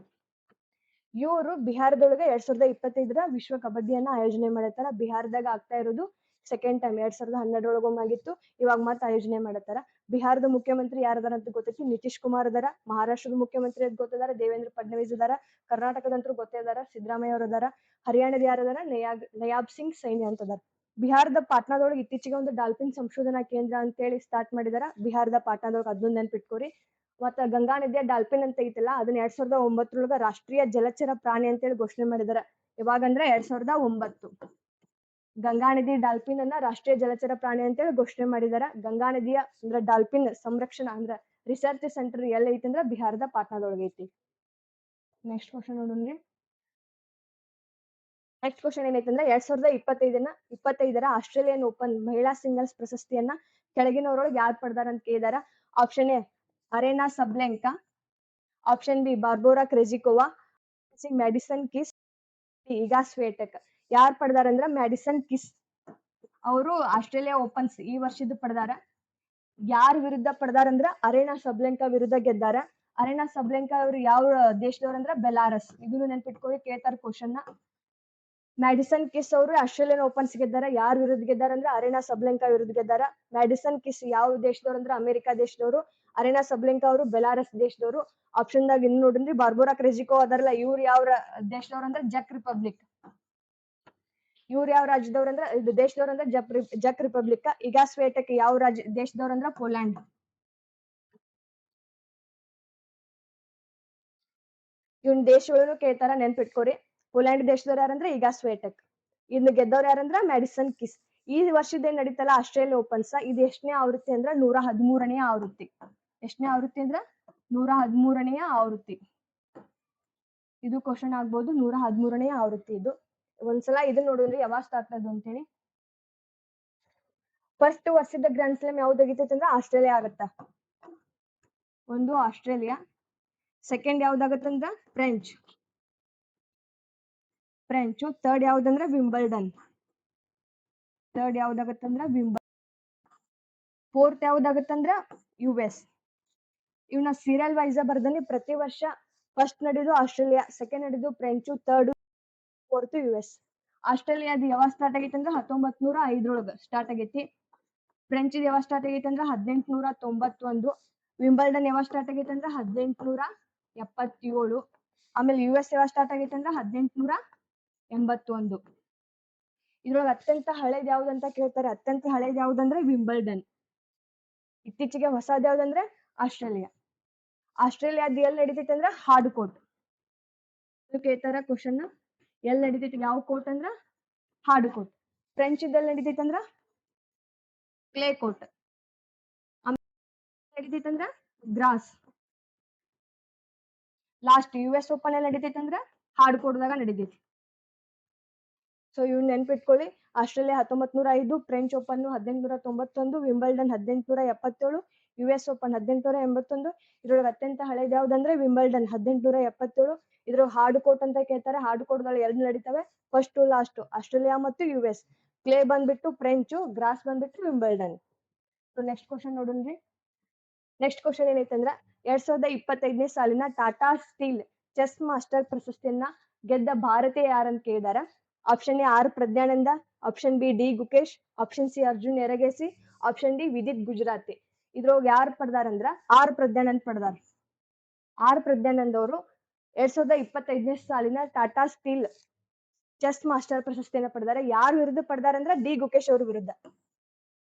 ಇವರು ಬಿಹಾರದೊಳಗೆ 2025 ವಿಶ್ವ ಕಬಡ್ಡಿಯನ್ನ ಆಯೋಜನೆ ಮಾಡತ್ತಾರ. ಬಿಹಾರದಾಗ ಆಗ್ತಾ ಇರೋದು ಸೆಕೆಂಡ್ ಟೈಮ್. 2012 ಆಗಿತ್ತು, ಇವಾಗ ಮತ್ತೆ ಆಯೋಜನೆ ಮಾಡತ್ತಾರ. ಬಿಹಾರದ ಮುಖ್ಯಮಂತ್ರಿ ಯಾರದಾರ ಅಂತ ಗೊತ್ತೈತಿ, ನಿತೀಶ್ ಕುಮಾರ್ ಅದಾರ. ಮಹಾರಾಷ್ಟ್ರದ ಮುಖ್ಯಮಂತ್ರಿ ಅಂತ ಗೊತ್ತದಾರ, ದೇವೇಂದ್ರ ಫಡ್ನವೀಸ್ ಅದಾರ. ಕರ್ನಾಟಕದಂತರೂ ಗೊತ್ತೇ ಅದಾರ, ಸಿದ್ದರಾಮಯ್ಯ ಅವರು ಅದಾರ. ಹರಿಯಾಣದ ಯಾರದಾರ, ನಯಾಬ್ ಸಿಂಗ್ ಸೈನಿ ಅಂತ ಅದಾರ. ಬಿಹಾರದ ಪಾಟ್ನಾದೊಳಗೆ ಇತ್ತೀಚೆಗೆ ಒಂದು ಡಾಲ್ಫಿನ್ ಸಂಶೋಧನಾ ಕೇಂದ್ರ ಅಂತೇಳಿ ಸ್ಟಾರ್ಟ್ ಮಾಡಿದಾರ. ಬಿಹಾರದ ಪಾಟ್ನಾದೊಳಗೆ ಅದನ್ನ ನೆನ್ಪಿಟ್ಕೋರಿ. ಮತ್ತ ಗಂಗಾ ನದಿಯ ಡಾಲ್ಫಿನ್ ಅಂತ ಐತಲ್ಲ, ಅದನ್ನ 2009 ರಾಷ್ಟ್ರೀಯ ಜಲಚರ ಪ್ರಾಣಿ ಅಂತೇಳಿ ಘೋಷಣೆ ಮಾಡಿದಾರ. ಯಾವಾಗಂದ್ರೆ 2009 ಗಂಗಾ ನದಿ ಡಾಲ್ಫಿನ್ ಅನ್ನ ರಾಷ್ಟ್ರೀಯ ಜಲಚರ ಪ್ರಾಣಿ ಅಂತೇಳಿ ಘೋಷಣೆ ಮಾಡಿದಾರ. ಗಂಗಾ ನದಿಯ ಅಂದ್ರ ಡಾಲ್ಫಿನ್ ಸಂರಕ್ಷಣಾ ಅಂದ್ರ ರಿಸರ್ಚ್ ಸೆಂಟರ್ ಎಲ್ಲ ಐತಿ ಅಂದ್ರ ಬಿಹಾರದ ಪಾಟ್ನಾದೊಳಗೆ ಐತಿ. ನೆಕ್ಸ್ಟ್ ಕ್ವಶನ್ ನೋಡೋಣ್ರಿ. ನೆಕ್ಸ್ಟ್ ಕ್ವಶನ್ ಏನೈತಂದ್ರೆ 2025 ಆಸ್ಟ್ರೇಲಿಯನ್ ಓಪನ್ ಮಹಿಳಾ ಸಿಂಗಲ್ಸ್ ಪ್ರಶಸ್ತಿಯನ್ನ ಕೆಳಗಿನವರೊಳಗೆ ಯಾರು ಪಡೆದಾರ ಅಂತ ಕೇಳಿದಾರ. Option A Aryna Sabalenka, option B Barbora Krejcikova, C Madison Keys, Iga Swiatek. ಯಾರು ಪಡೆದಾರಂದ್ರ ಮ್ಯಾಡಿಸನ್ ಕಿಸ್ ಅವರು ಆಸ್ಟ್ರೇಲಿಯಾ ಓಪನ್ಸ್ ಈ ವರ್ಷದ ಪಡೆದಾರ. ಯಾರ ವಿರುದ್ಧ ಪಡೆದಾರಂದ್ರ ಅರೆನಾ ಸಬ್ಲೆಂಕಾ ವಿರುದ್ಧ ಗೆದ್ದಾರ. ಅರೆನಾ ಸಬ್ಲೆಂಕಾ ಅವರು ಯಾವ ದೇಶದವ್ರಂದ್ರ ಬೆಲಾರಸ್. ಇದನ್ನು ನೆನ್ಪಿಟ್ಕೊಳ್ಳಿ, ಕೇಳ್ತಾರ ಕ್ವಶನ್. ಮ್ಯಾಡಿಸನ್ ಕಿಸ್ ಅವರು ಆಸ್ಟ್ರೇಲಿಯನ್ ಓಪನ್ಸ್ ಗೆದ್ದಾರ. ಯಾರ ವಿರುದ್ಧ ಗೆದ್ದಾರ ಅಂದ್ರೆ ಅರೆನಾ ಸಬ್ಲೆಂಕಾ ವಿರುದ್ಧ ಗೆದ್ದಾರ. ಮ್ಯಾಡಿಸನ್ ಕಿಸ್ ಯಾವ ದೇಶದವ್ರು ಅಂದ್ರೆ ಅಮೆರಿಕಾ ದೇಶದವರು. ಅರೆನಾ ಸಬ್ಲೆಂಕಾ ಅವರು ಬೆಲಾರಸ್ ದೇಶದವರು. ಆಪ್ಷನ್ ದಾಗ ಇನ್ನು ನೋಡ್ರಿ, ಬಾರ್ಬೋರಾ ಕ್ರೆಜಿಕೋ ಅದಾರಲ್ಲ, ಇವ್ರು ಯಾವ ದೇಶದವ್ರು ಅಂದ್ರೆ ಜಕ್ ರಿಪಬ್ಲಿಕ್. ಇವ್ರು ಯಾವ ರಾಜ್ಯದವ್ರು ಅಂದ್ರೆ ಇದು ದೇಶದವ್ರು ಅಂದ್ರೆ ಜಕ್ ರಿಪಬ್ಲಿಕ್. ಈಗ ಸ್ವೇಟಕ್ ಯಾವ ದೇಶದವ್ರು ಅಂದ್ರೆ ಪೋಲ್ಯಾಂಡ್. ಇವನ್ ದೇಶಗಳು ಕೇಳ್ತಾರ, ನೆನ್ಪಿಟ್ಕೋರಿ. ಪೋಲ್ಯಾಂಡ್ ದೇಶದವ್ರು ಯಾರಂದ್ರೆ ಈಗ ಸ್ವೇಟಕ್. ಇನ್ನು ಗೆದ್ದವ್ರು ಯಾರಂದ್ರ ಮ್ಯಾಡಿಸನ್ ಕಿಸ್. ಈ ವರ್ಷದ ಏನ್ ನಡೀತಲ್ಲ ಆಸ್ಟ್ರೇಲಿಯಾ ಓಪನ್ಸ್, ಇದು ಎಷ್ಟನೇ ಆವೃತ್ತಿ ಅಂದ್ರ 113ನೇ ಆವೃತ್ತಿ. ಎಷ್ಟನೇ ಆವೃತ್ತಿ ಅಂದ್ರ 113ನೇ ಆವೃತ್ತಿ. ಇದು ಕ್ವಶನ್ ಆಗ್ಬೋದು, 113ನೇ ಆವೃತ್ತಿ ಇದು. ಒಂದ್ಸಲ ಇದನ್ನ ನೋಡ್ರಿ ಯಾವಾಗ ಸ್ಟಾರ್ಟ್ ಆದ್ ಅಂತೇಳಿ. ಫಸ್ಟ್ ವರ್ಷದ ಗ್ರ್ಯಾಂಡ್ ಸ್ಲಾಮ್ ಯಾವ್ದು ಆಗಿತೈತಿ ಅಂದ್ರೆ ಆಸ್ಟ್ರೇಲಿಯಾ ಆಗತ್ತ. ಒಂದು ಆಸ್ಟ್ರೇಲಿಯಾ. ಸೆಕೆಂಡ್ ಯಾವ್ದಾಗತ್ತಂದ್ರ ಫ್ರೆಂಚ್. ಥರ್ಡ್ ಯಾವ್ದಂದ್ರ ವಿಂಬಲ್ಡನ್. ಫೋರ್ತ್ ಯಾವ್ದಾಗತ್ತಂದ್ರ US. ಇವನ್ನ ಸೀರಿಯಲ್ ವೈಸ್ ಬರ್ದನಿ. ಪ್ರತಿ ವರ್ಷ ಫಸ್ಟ್ ನಡೆದು ಆಸ್ಟ್ರೇಲಿಯಾ, ಸೆಕೆಂಡ್ ನಡೆದು ಫ್ರೆಂಚ್, ಥರ್ಡ್ ಫೋರ್ತ್ US. ಆಸ್ಟ್ರೇಲಿಯಾದ ಯಾವಾಗ ಸ್ಟಾರ್ಟ್ ಆಗೈತಿ ಅಂದ್ರೆ 1905 ಸ್ಟಾರ್ಟ್ ಆಗೈತಿ. ಫ್ರೆಂಚ್ ಯಾವಾಗ ಸ್ಟಾರ್ಟ್ ಆಗೈತಿ ಅಂದ್ರೆ 1891. ವಿಂಬಲ್ಡನ್ ಯಾವಾಗ ಸ್ಟಾರ್ಟ್ ಆಗೈತಿ ಅಂದ್ರೆ 1877. ಆಮೇಲೆ US ಯಾವಾಗ ಸ್ಟಾರ್ಟ್ ಆಗೈತಿ ಅಂದ್ರೆ 1881. ಇದ್ರೊಳಗೆ ಅತ್ಯಂತ ಹಳೇದ್ ಯಾವ್ದಂತ ಕೇಳ್ತಾರೆ. ಅತ್ಯಂತ ಹಳೇದ್ ಯಾವ್ದಂದ್ರೆ ವಿಂಬಲ್ಡನ್. ಇತ್ತೀಚೆಗೆ ಹೊಸದ್ ಯಾವ್ದಂದ್ರೆ ಆಸ್ಟ್ರೇಲಿಯಾ. ಆಸ್ಟ್ರೇಲಿಯಾದ ಎಲ್ಲಿ ನಡೀತೈತಿ ಅಂದ್ರ ಹಾರ್ಡ್ ಕೋರ್ಟ್. ಕೇಳ್ತಾರ ಕ್ವಶನ್, ಎಲ್ಲಿ ನಡೀತೈತಿ, ಯಾವ ಕೋರ್ಟ್ ಅಂದ್ರ ಹಾರ್ಡ್ ಕೋರ್ಟ್. ಫ್ರೆಂಚ್ ಇದ್ದಲ್ಲಿ ನಡೀತೈತಿ ಅಂದ್ರ ಕ್ಲೇ ಕೋರ್ಟ್. ನಡೀತೈತಿ ಅಂದ್ರ ಗ್ರಾಸ್. ಲಾಸ್ಟ್ US ಓಪನ್ ಎಲ್ಲಿ ನಡೀತೈತಿ ಅಂದ್ರ ಹಾರ್ಡ್ ಕೋರ್ಟ್ ದಾಗ ನಡೀತೈತಿ. ಸೊ ಇವ್ ನೆನ್ಪಿಟ್ಕೊಳ್ಳಿ. Australia 1905, French open 1891, Wimbledon 1877, US open 1881. ಇದ್ರೊಳಗೆ ಅತ್ಯಂತ ಹಳೇದ್ ಯಾವ್ದಂದ್ರೆ ವಿಂಬಲ್ಡನ್ 1877. ಇದ್ರ ಹಾರ್ಡ್ ಕೋರ್ಟ್ ಅಂತ ಕೇಳ್ತಾರೆ. ಹಾರ್ಡ್ ಕೋರ್ಟ್ ಗಳು ಎರಡು ನಡೀತವೆ, ಫಸ್ಟ್ ಲಾಸ್ಟ್ ಆಸ್ಟ್ರೇಲಿಯಾ ಮತ್ತು US. ಕ್ಲೇ ಬಂದ್ಬಿಟ್ಟು ಫ್ರೆಂಚ್, ಗ್ರಾಸ್ ಬಂದ್ಬಿಟ್ಟು ವಿಂಬಲ್ಡನ್. ಸೊ ನೆಕ್ಸ್ಟ್ ಕ್ವಶನ್ ನೋಡೋಣ್ರಿ. ನೆಕ್ಸ್ಟ್ ಕ್ವಶನ್ ಏನೈತಂದ್ರ 2025ನೇ ಸಾಲಿನ ಟಾಟಾ ಸ್ಟೀಲ್ ಚೆಸ್ ಮಾಸ್ಟರ್ ಪ್ರಶಸ್ತಿಯನ್ನ ಗೆದ್ದ ಭಾರತೀಯ ಯಾರಂತ ಕೇಳಿದಾರ. Option A R Praggnanandhaa, option B D Gukesh, option C Arjun Erigaisi, option D Vidit Gujrathi. ಇದ್ರೊಳಗೆ ಯಾರು ಪಡೆದಾರಂದ್ರ ಆರ್ ಪ್ರಜ್ಞಾನಂದ್ ಪಡೆದಾರ. ಆರ್ ಪ್ರಜ್ಞಾನಂದ್ ಅವರು 2025ನೇ ಸಾಲಿನ ಟಾಟಾ ಸ್ಟೀಲ್ ಚೆಸ್ ಮಾಸ್ಟರ್ ಪ್ರಶಸ್ತಿಯನ್ನ ಪಡೆದಾರೆ. ಯಾರ ವಿರುದ್ಧ ಪಡೆದಾರಂದ್ರ ಡಿ ಗುಕೇಶ್ ಅವ್ರ ವಿರುದ್ಧ.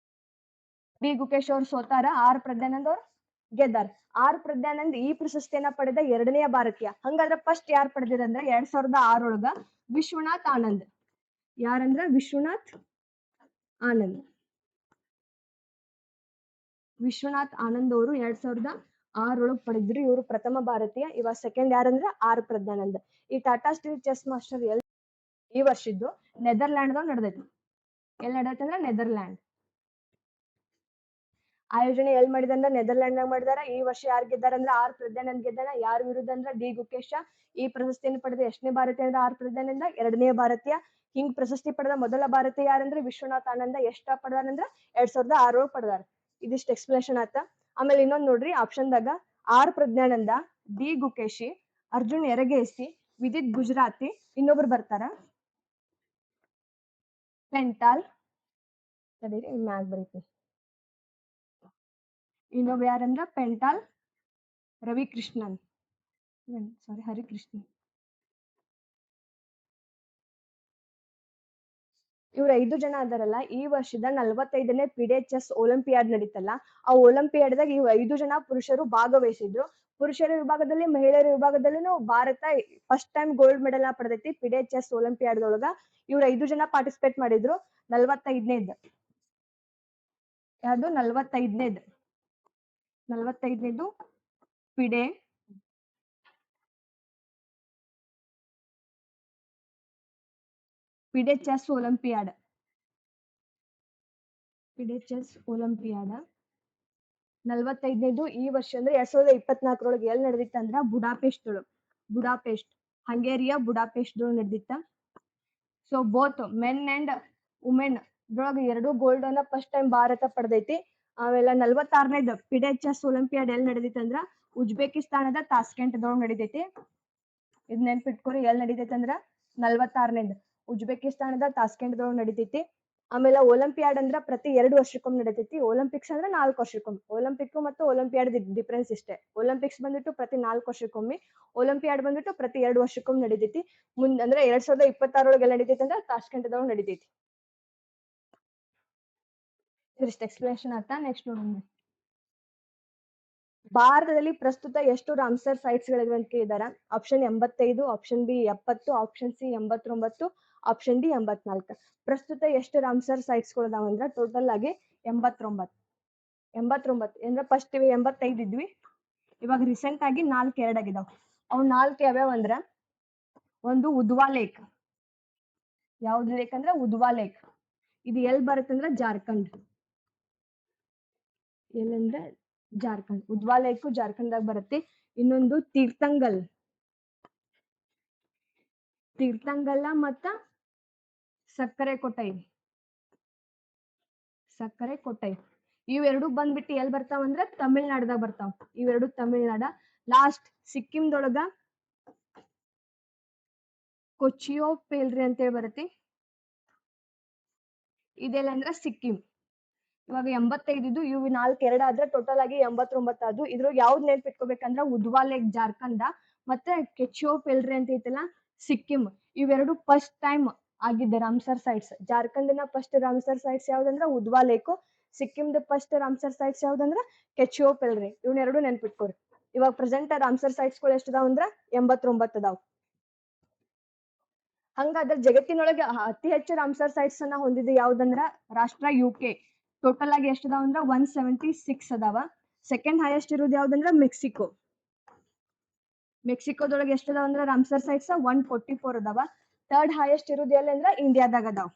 ಡಿ ಗುಕೇಶ್ ಅವ್ರು ಸೋತಾರ, ಆರ್ ಪ್ರಜ್ಞಾನಂದ್ ಅವ್ರು ಗೆದ್ದಾರ. ಆರ್ ಪ್ರಜ್ಞಾನಂದ್ ಈ ಪ್ರಶಸ್ತಿಯನ್ನ ಪಡೆದ ಎರಡನೆಯ ಭಾರತೀಯ. ಹಂಗಾದ್ರೆ ಫಸ್ಟ್ ಯಾರು ಪಡೆದಿರಂದ್ರ 2006 ವಿಶ್ವನಾಥ್ ಆನಂದ್. ಯಾರಂದ್ರ ವಿಶ್ವನಾಥ್ ಆನಂದ್. ವಿಶ್ವನಾಥ್ ಆನಂದ್ ಅವರು 2006 ಪಡೆದ್ರು. ಇವರು ಪ್ರಥಮ ಭಾರತೀಯ. ಇವಾಗ ಸೆಕೆಂಡ್ ಯಾರಂದ್ರ ಆರ್ ಪ್ರಜ್ಞಾನಂದ್. ಈ ಟಾಟಾ ಸ್ಟೀಲ್ ಚೆಸ್ ಮಾಸ್ಟರ್ ಈ ವರ್ಷದ್ದು ನೆದರ್ಲ್ಯಾಂಡ್ ದಾಗ ನಡೆದೈತಿ. ಎಲ್ಲಿ ನಡೆದೈತಿ ಅಂದ್ರ ನೆದರ್ಲ್ಯಾಂಡ್. ಆಯೋಜನೆ ಎಲ್ಲಿ ಮಾಡಿದಂದ್ರ ನೆದರ್ಲ್ಯಾಂಡ್ ನಾಗ ಮಾಡಿದಾರ. ಈ ವರ್ಷ ಯಾರು ಗೆದ್ದಾರಂದ್ರ ಆರ್ ಪ್ರಜ್ಞಾನಂದ್ ಗೆದ್ದಾರ. ಯಾರ ವಿರುದ್ಧ ಅಂದ್ರ ಡಿ ಗುಕೇಶ. ಈ ಪ್ರಶಸ್ತಿಯನ್ನು ಪಡೆದ ಎಷ್ಟನೇ ಭಾರತೀಯ ಅಂದ್ರ ಆರ್ ಪ್ರಜ್ಞಾನಂದ ಎರಡನೇ ಭಾರತೀಯ. ಹಿಂಗ್ ಪ್ರಶಸ್ತಿ ಪಡೆದ ಮೊದಲ ಭಾರತೀಯ ಯಾರಂದ್ರ ವಿಶ್ವನಾಥ್ ಆನಂದ. ಎಷ್ಟ ಪಡೆದಾರಂದ್ರ 2006 ಪಡೆದಾರ. ಇದಿಷ್ಟು ಎಕ್ಸ್ಪ್ಲೇಷನ್ ಆತ. ಆಮೇಲೆ ಇನ್ನೊಂದ್ ನೋಡ್ರಿ, ಆಪ್ಷನ್ ದಾಗ ಆರ್ ಪ್ರಜ್ಞಾನಂದ, ಡಿ ಗುಕೇಶಿ, ಅರ್ಜುನ್ ಯರಗೇಸಿ, ವಿದಿತ್ ಗುಜರಾತಿ, ಇನ್ನೊಬ್ರು ಬರ್ತಾರ ಪೆಂಟಾಲ್. ಮ್ಯಾಗ್ ಬರೀತಿ. ಇನ್ನೊಬ್ರು ಯಾರಂದ್ರ ಪೆಂಟಾಲ್ ರವಿಕೃಷ್ಣನ್. ಸಾರಿ, ಹರಿಕೃಷ್ಣನ್. ಇವ್ರ 5 ಜನ ಅದಾರಲ್ಲ, ಈ ವರ್ಷದ 45ನೇ ಫಿಡೆ ಚೆಸ್ ಒಲಿಂಪಿಯಾಡ್ ನಡೀತಲ್ಲ, ಆ ಒಲಿಂಪಿಯಾಡ್ದಾಗ ಇವ್ 5 ಜನ ಪುರುಷರು ಭಾಗವಹಿಸಿದ್ರು. ಪುರುಷರ ವಿಭಾಗದಲ್ಲಿ, ಮಹಿಳೆಯರ ವಿಭಾಗದಲ್ಲೂ ಭಾರತ ಫಸ್ಟ್ ಟೈಮ್ ಗೋಲ್ಡ್ ಮೆಡಲ್ ನ ಪಡೆದೈತಿ ಫಿಡೆ ಚೆಸ್ ಒಲಿಂಪಿಯಾಡ್ದೊಳಗ. ಇವ್ರ 5 ಜನ ಪಾರ್ಟಿಸಿಪೇಟ್ ಮಾಡಿದ್ರು. 45ನೇದ್ ಯಾವ್ದು 45ನೇದು FIDE chess olympiad. FIDE chess ಒಲಿಂಪಿಯಾಡ 45ನೇದು ಈ ವರ್ಷ ಅಂದ್ರೆ 2024 ಎಲ್ಲಿ ನಡೆದಿತ್ತ ಅಂದ್ರ ಬುಡಾಪೆಸ್ಟ್, ಹಂಗೇರಿಯಾ ಬುಡಾಪೆಸ್ಟ್ ನಡೆದಿತ್ತ. So both men and women ಇದ್ರೊಳಗೆ ಎರಡು ಗೋಲ್ಡ್ ಅನ್ನ ಫಸ್ಟ್ ಟೈಮ್ ಭಾರತ ಪಡೆದೈತಿ. ಆಮೇಲೆ 46ನೇದು ಪಿಡೆಚಸ್ ಒಲಿಂಪಿಯಾಡ್ ಎಲ್ಲಿ ನಡೆದೈತಿ ಅಂದ್ರ ಉಜ್ಬೇಕಿಸ್ತಾನದ ತಾಸ್ಕೆಂಟ್ ದೊಳಗ್ ನಡಿತೈತಿ. ಇದ್ ನೆನ್ಪಿಟ್ಕೊರಿ ಎಲ್ಲಿ ನಡಿತೈತಿ ಅಂದ್ರ 46ನೇದು ಉಜ್ಬೇಕಿಸ್ತಾನದ ತಾಸ್ಕೆಂಟ್ ದೊಳಗ್ ನಡಿತೈತಿ. ಆಮೇಲೆ ಒಲಿಂಪಿಯಾಡ್ ಅಂದ್ರ ಪ್ರತಿ 2 ವರ್ಷಕ್ಕೊಮ್ಮೆ ನಡಿತೈತಿ. ಒಲಿಂಪಿಕ್ಸ್ ಅಂದ್ರ 4 ವರ್ಷಕ್ಕೊಮ್ಮೆ. ಒಲಿಂಪಿಕ್ ಮತ್ತು ಒಲಿಂಪಿಯಾಡ್ ಡಿಫರೆನ್ಸ್ ಇಷ್ಟೇ. ಒಲಿಂಪಿಕ್ಸ್ ಬಂದ್ಬಿಟ್ಟು ಪ್ರತಿ 4 ವರ್ಷಕ್ಕೊಮ್ಮೆ, ಒಲಿಂಪಿಯಾಡ್ ಬಂದ್ಬಿಟ್ಟು ಪ್ರತಿ 2 ವರ್ಷಕ್ಕೊಮ್ಮೆ ನಡಿತೈತಿ. ಅಂದ್ರೆ 2026 ಎಲ್ಲಿ ನಡಿತೈತಿ ಅಂದ್ರ ತಾಸ್ಕೆಂಟ್ ದೊಳಗ್ ನಡಿತೈತಿ. ಇದಿಷ್ಟು ಎಕ್ಸ್ಪ್ಲನೇಷನ್ ಆಯ್ತಾ. ನೆಕ್ಸ್ಟ್ ನೋಡೋಣ. ಭಾರತದಲ್ಲಿ ಪ್ರಸ್ತುತ ಎಷ್ಟು ರಾಮ್ಸರ್ ಸೈಟ್ಸ್ ಗಳಿವೆ ಅಂತ ಕೇಳಿದಾರ. Option 85, option B 70, option C 89, option D 84. ಪ್ರಸ್ತುತ ಎಷ್ಟು ರಾಮ್ಸರ್ ಸೈಟ್ಸ್ ಗಳು ಅದಾವ ಅಂದ್ರ ಟೋಟಲ್ ಆಗಿ 89 ಅಂದ್ರೆ ಫಸ್ಟ್ 85 ಇದ್ವಿ, ಇವಾಗ ರೀಸೆಂಟ್ ಆಗಿ 4 ಎರಡ್ ಆಗಿದಾವ್. ಅವ್ 4 ಯಾವ್ಯಾವ ಅಂದ್ರ, ಒಂದು ಉದ್ವಾ ಲೇಕ್. ಯಾವ್ದು ಲೇಕ್ ಅಂದ್ರ ಉದ್ವಾ ಲೇಕ್. ಇದು ಎಲ್ಲಿ ಬರುತ್ತಂದ್ರ ಜಾರ್ಖಂಡ್. ಎಲ್ಲಂದ್ರೆ ಜಾರ್ಖಂಡ್. ಉದ್ವಾ ಲೇಕ್ ಜಾರ್ಖಂಡ್ದಾಗ ಬರುತ್ತೆ. ಇನ್ನೊಂದು ತೀರ್ಥಂಗಲ್ ಮತ್ತ ಸಕ್ಕರೆ ಕೊಟ್ಟೈ ಇವೆರಡು ಬಂದ್ಬಿಟ್ಟು ಎಲ್ಲಿ ಬರ್ತಾವ ಅಂದ್ರ ತಮಿಳ್ನಾಡ್ದಾಗ ಬರ್ತಾವ. ಇವೆರಡು ತಮಿಳ್ನಾಡ. ಲಾಸ್ಟ್ ಸಿಕ್ಕಿಂದೊಳಗ ಕೊಚಿಯೋ ಪೇಲ್ರಿ ಅಂತೇಳಿ ಬರುತ್ತೆ. ಇದೆಲ್ಲ ಅಂದ್ರ ಸಿಕ್ಕಿಂ. ಇವಾಗ 85 ಇವು 4 ಎರಡ್ ಆದ್ರೆ ಟೋಟಲ್ ಆಗಿ 89 ಅದು. ಇದ್ರೊಳಗೆ ಯಾವ್ದ್ ನೆನ್ಪಿಟ್ಕೋಬೇಕಂದ್ರ ಉದ್ವಾ ಲೇಕ್ ಜಾರ್ಖಂಡ ಮತ್ತೆ ಕೆಚಿಯೋ ಪೆಲ್ರಿ ಅಂತ ಐತಲ್ಲ ಸಿಕ್ಕಿಂ. ಇವೆರಡು ಫಸ್ಟ್ ಟೈಮ್ ಆಗಿದ್ದೆ ರಾಮ್ಸರ್ ಸೈಟ್ಸ್. ಜಾರ್ಖಂಡ್ನ ಫಸ್ಟ್ ರಾಮ್ಸರ್ ಸೈಟ್ಸ್ ಯಾವ್ದಂದ್ರ ಉದ್ವಾ ಲೇಕ್, ಸಿಕ್ಕಿಂದ ಫಸ್ಟ್ ರಾಮ್ಸರ್ ಸೈಟ್ಸ್ ಯಾವ್ದಂದ್ರ ಕೆಚಿಯೋ ಪೆಲ್ರಿ. ಇವ್ನೆರಡು ನೆನ್ಪಿಟ್ಕೋರಿ. ಇವಾಗ ಪ್ರೆಸೆಂಟ್ ರಾಮ್ಸರ್ ಸೈಟ್ಸ್ ಗಳು ಎಷ್ಟು ಅದಾವ ಅಂದ್ರ 89 ಅದಾವ್. ಹಂಗಾದ್ರೆ ಜಗತ್ತಿನೊಳಗೆ ಅತಿ ಹೆಚ್ಚು ರಾಮ್ಸರ್ ಸೈಟ್ಸ್ ಅನ್ನ ಹೊಂದಿದ್ದು ಯಾವ್ದಂದ್ರ ರಾಷ್ಟ್ರ UK. ಟೋಟಲ್ ಆಗಿ ಎಷ್ಟು ಅದಾವ ಅಂದ್ರ 176 ಅದಾವ. ಸೆಕೆಂಡ್ ಹೈಯೆಸ್ಟ್ ಇರೋದು ಯಾವ್ದಂದ್ರ ಮೆಕ್ಸಿಕೋದೊಳಗೆ ಎಷ್ಟು ಅದಾವ ಅಂದ್ರ ರಾಮ್ಸರ್ ಸೈಟ್ಸ್ 144 ಅದಾವ. ಥರ್ಡ್ ಹೈಯೆಸ್ಟ್ ಇರೋದು ಎಲ್ಲಿ ಅಂದ್ರ ಇಂಡಿಯಾದಾಗ ಅದಾವ.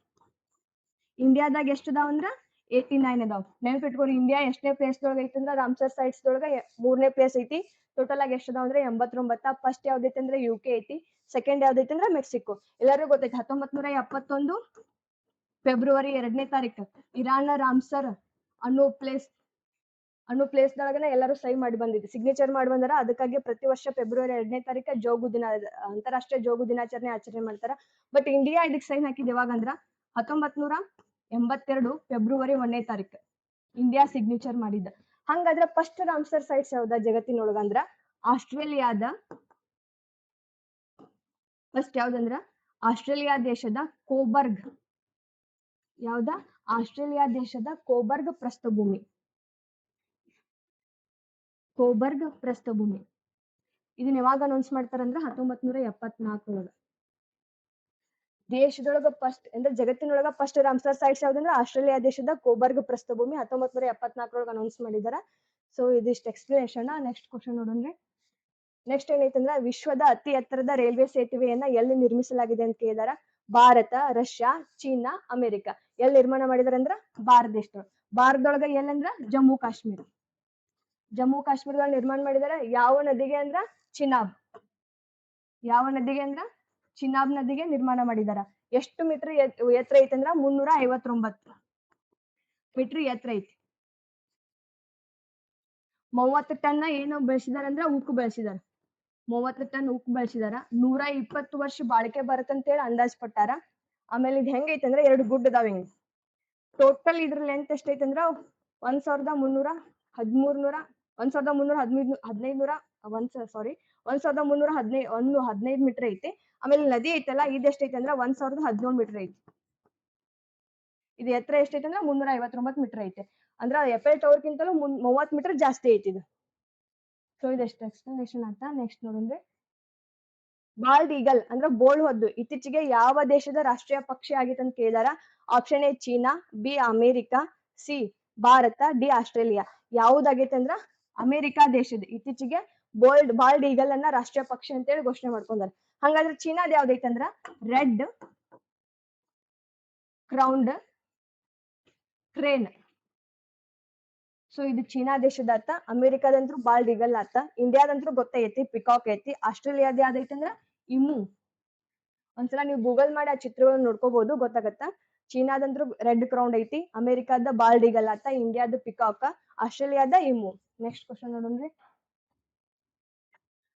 ಇಂಡಿಯಾದಾಗ ಎಷ್ಟು ಅದಾವ ಅಂದ್ರ 89 ಅದಾವ್. ನೆನ್ಪಿಟ್ಕೋರಿ, ಇಂಡಿಯಾ ಎಷ್ಟನೇ ಪ್ಲೇಸ್ ದೊಳಗ ಐತಿ ಅಂದ್ರ ರಾಮ್ಸರ್ ಸೈಟ್ಸ್ ದೊಳಗ 3ನೇ ಪ್ಲೇಸ್ ಐತಿ. ಟೋಟಲ್ ಆಗಿ ಎಷ್ಟು ಅದಾವ ಅಂದ್ರೆ 89. ಫಸ್ಟ್ ಯಾವ್ದೈತಿ ಅಂದ್ರೆ UK ಐತಿ. ಸೆಕೆಂಡ್ ಯಾವ್ದೈತಿ ಅಂದ್ರೆ ಮೆಕ್ಸಿಕೋ. ಎಲ್ಲರಿಗೂ ಗೊತ್ತೈತಿ 1971 ಫೆಬ್ರವರಿ 2ನೇ ತಾರೀಕು ಇರಾನ್ ರಾಮ್ಸರ್ ಅನ್ನೋ ಪ್ಲೇಸ್ ದೊಳಗನ ಎಲ್ಲರೂ ಸಹಿ ಮಾಡಿ ಬಂದಿದ್ರು, ಸಿಗ್ನೇಚರ್ ಮಾಡಿ ಬಂದಾರ. ಅದಕ್ಕಾಗಿ ಪ್ರತಿ ವರ್ಷ ಫೆಬ್ರವರಿ 2ನೇ ತಾರೀಕು ಜೋಗು ದಿನ, ಅಂತಾರಾಷ್ಟ್ರೀಯ ಜೋಗು ದಿನಾಚರಣೆ ಆಚರಣೆ ಮಾಡ್ತಾರ. ಬಟ್ ಇಂಡಿಯಾ ಇದಕ್ ಸೈನ್ ಹಾಕಿದ್ ಯಾವಾಗ ಅಂದ್ರ 1982 ಫೆಬ್ರವರಿ 1ನೇ ತಾರೀಕು ಇಂಡಿಯಾ ಸಿಗ್ನೇಚರ್ ಮಾಡಿದ್ದ. ಹಂಗಾದ್ರ ಫಸ್ಟ್ ರಾಮ್ಸರ್ ಸೈಟ್ಸ್ ಯಾವ್ದ ಜಗತ್ತಿನೊಳಗ ಅಂದ್ರ ಆಸ್ಟ್ರೇಲಿಯಾದ. ಫಸ್ಟ್ ಯಾವ್ದಂದ್ರ ಆಸ್ಟ್ರೇಲಿಯಾ ದೇಶದ ಕೋಬರ್ಗ್. ಯಾವ್ದ? ಆಸ್ಟ್ರೇಲಿಯಾ ದೇಶದ ಕೋಬರ್ಗ್ ಪ್ರಸ್ಥಭೂಮಿ. ಇದನ್ನ ಯಾವಾಗ ಅನೌನ್ಸ್ ಮಾಡ್ತಾರಂದ್ರ 1974 ಒಳಗ. ದೇಶದೊಳಗ ಫಸ್ಟ್ ಅಂದ್ರೆ ಜಗತ್ತಿನೊಳಗ ಫಸ್ಟ್ ರಾಮ್ಸರ್ ಸೈಟ್ಸ್ ಯಾವ್ದಂದ್ರ ಆಸ್ಟ್ರೇಲಿಯಾ ದೇಶದ ಕೋಬರ್ಗ್ ಪ್ರಸ್ಥಭೂಮಿ 1974 ಒಳಗ ಅನೌನ್ಸ್ ಮಾಡಿದಾರ. ಸೊ ಇದಿಷ್ಟು ಎಕ್ಸ್ಪ್ಲನೇಷನ್. ನೆಕ್ಸ್ಟ್ ಕ್ವಶನ್ ನೋಡೋಣ್ರಿ. ನೆಕ್ಸ್ಟ್ ಏನೈತಂದ್ರ ವಿಶ್ವದ ಅತಿ ಎತ್ತರದ ರೈಲ್ವೆ ಸೇತುವೆಯನ್ನ ಎಲ್ಲಿ ನಿರ್ಮಿಸಲಾಗಿದೆ ಅಂತ ಕೇಳಿದಾರ. Bharat, Russia, China, America. ಎಲ್ಲಿ ನಿರ್ಮಾಣ ಮಾಡಿದಾರ ಅಂದ್ರ ಭಾರತ ದೇಶದೊಳಗ. ಭಾರತದೊಳಗ ಎಲ್ಲಂದ್ರ ಜಮ್ಮು ಕಾಶ್ಮೀರದಲ್ಲಿ ನಿರ್ಮಾಣ ಮಾಡಿದಾರ. ಯಾವ ನದಿಗೆ ಅಂದ್ರ ಚಿನಾಬ್. ಚಿನಾಬ್ ನದಿಗೆ ನಿರ್ಮಾಣ ಮಾಡಿದಾರ. ಎಷ್ಟು ಮೀಟರ್ ಎತ್ತರ ಐತಿ ಅಂದ್ರ 359 ಮೀಟರ್ ಎತ್ತರ ಐತಿ. 30 ಟನ್ ಏನು ಬೆಳೆಸಿದಾರ ಅಂದ್ರ ಉಕ್ಕು ಬೆಳೆಸಿದಾರ. 30 ಟನ್ ಉಕ್ಕು ಬೆಳೆಸಿದಾರ. 120 ವರ್ಷ ಬಾಳಿಕೆ ಬರತ್ತಂತೇಳಿ ಅಂದಾಜ್ ಪಟ್ಟಾರ. ಆಮೇಲೆ ಇದ್ ಹೆಂಗೈತಿ ಅಂದ್ರ 2 ಗುಡ್ಡ ಅದಾವ ಹಿಂಗ. ಟೋಟಲ್ ಇದ್ರ ಲೆಂತ್ ಎಷ್ಟೈತಿ ಅಂದ್ರ 1315 ಮೀಟರ್ ಐತಿ. ಆಮೇಲೆ ನದಿ ಐತಲ್ಲ ಇದೆಷ್ಟೈತಿ ಅಂದ್ರ 1017 ಮೀಟರ್ ಐತಿ. ಇದು ಎತ್ತರ ಎಷ್ಟೈತಿ ಅಂದ್ರ 359 ಮೀಟರ್ ಐತಿ. ಅಂದ್ರ ಎಫೆಲ್ ಟವರ್ ಗಿಂತಲೂ 30 ಮೀಟರ್ ಜಾಸ್ತಿ ಐತಿ ಇದು. ಸೊ ಇದೆಷ್ಟು ಎಕ್ಸ್ಪ್ಲನೇಷನ್ ಅಂತ. ನೆಕ್ಸ್ಟ್ ನೋಡೋಣ್ರಿ. ಬಾಲ್ಡ್ ಈಗಲ್ ಅಂದ್ರ ಬೋಳ್ ಹೊದ್ದು ಇತ್ತೀಚೆಗೆ ಯಾವ ದೇಶದ ರಾಷ್ಟ್ರೀಯ ಪಕ್ಷಿ ಆಗಿತ್ತು ಅಂತ ಕೇಳಿದಾರ. Option A China, B America, C Bharata, D Australia. ಯಾವ್ದಾಗೈತೆ ಅಂದ್ರ ಅಮೆರಿಕಾ ದೇಶದ ಇತ್ತೀಚೆಗೆ ಬಾಲ್ಡ್ ಈಗಲ್ ಅನ್ನ ರಾಷ್ಟ್ರೀಯ ಪಕ್ಷಿ ಅಂತೇಳಿ ಘೋಷಣೆ ಮಾಡ್ಕೊಂಡಾರ. ಹಂಗಾದ್ರೆ ಚೀನಾದ ಯಾವ್ದೈತೆ ಅಂದ್ರ ರೆಡ್ ಕ್ರೌನ್ಡ್ ಕ್ರೇನ್. ಸೊ ಇದು ಚೀನಾ ದೇಶದ ಆತ. ಅಮೆರಿಕಾದಂತ್ರು ಬಾಲ್ಡ್ ಈಗಲ್ ಆತ. ಇಂಡಿಯಾದಂತ್ರು ಗೊತ್ತೈತಿ ಪಿಕಾಕ್ ಐತಿ. ಆಸ್ಟ್ರೇಲಿಯಾದ ಯಾವ್ದೈತಿ ಅಂದ್ರ ಇಮು ಒಂದ್ಸಲ ನೀವು ಗೂಗಲ್ ಮಾಡಿ ಆ ಚಿತ್ರಗಳನ್ನ ನೋಡ್ಕೋಬಹುದು, ಗೊತ್ತಾಗತ್ತ. ಚೀನಾದಂದ್ರು ರೆಡ್ ಕ್ರೌನ್ ಐತಿ, ಅಮೆರಿಕಾದ ಬಾಲ್ಡ್ ಈಗಲ್ ಆತ, ಇಂಡಿಯಾದ ಪಿಕಾಕ್, ಆಸ್ಟ್ರೇಲಿಯಾದ ಇಮು. Next question ನೋಡೋಣ್ರಿ.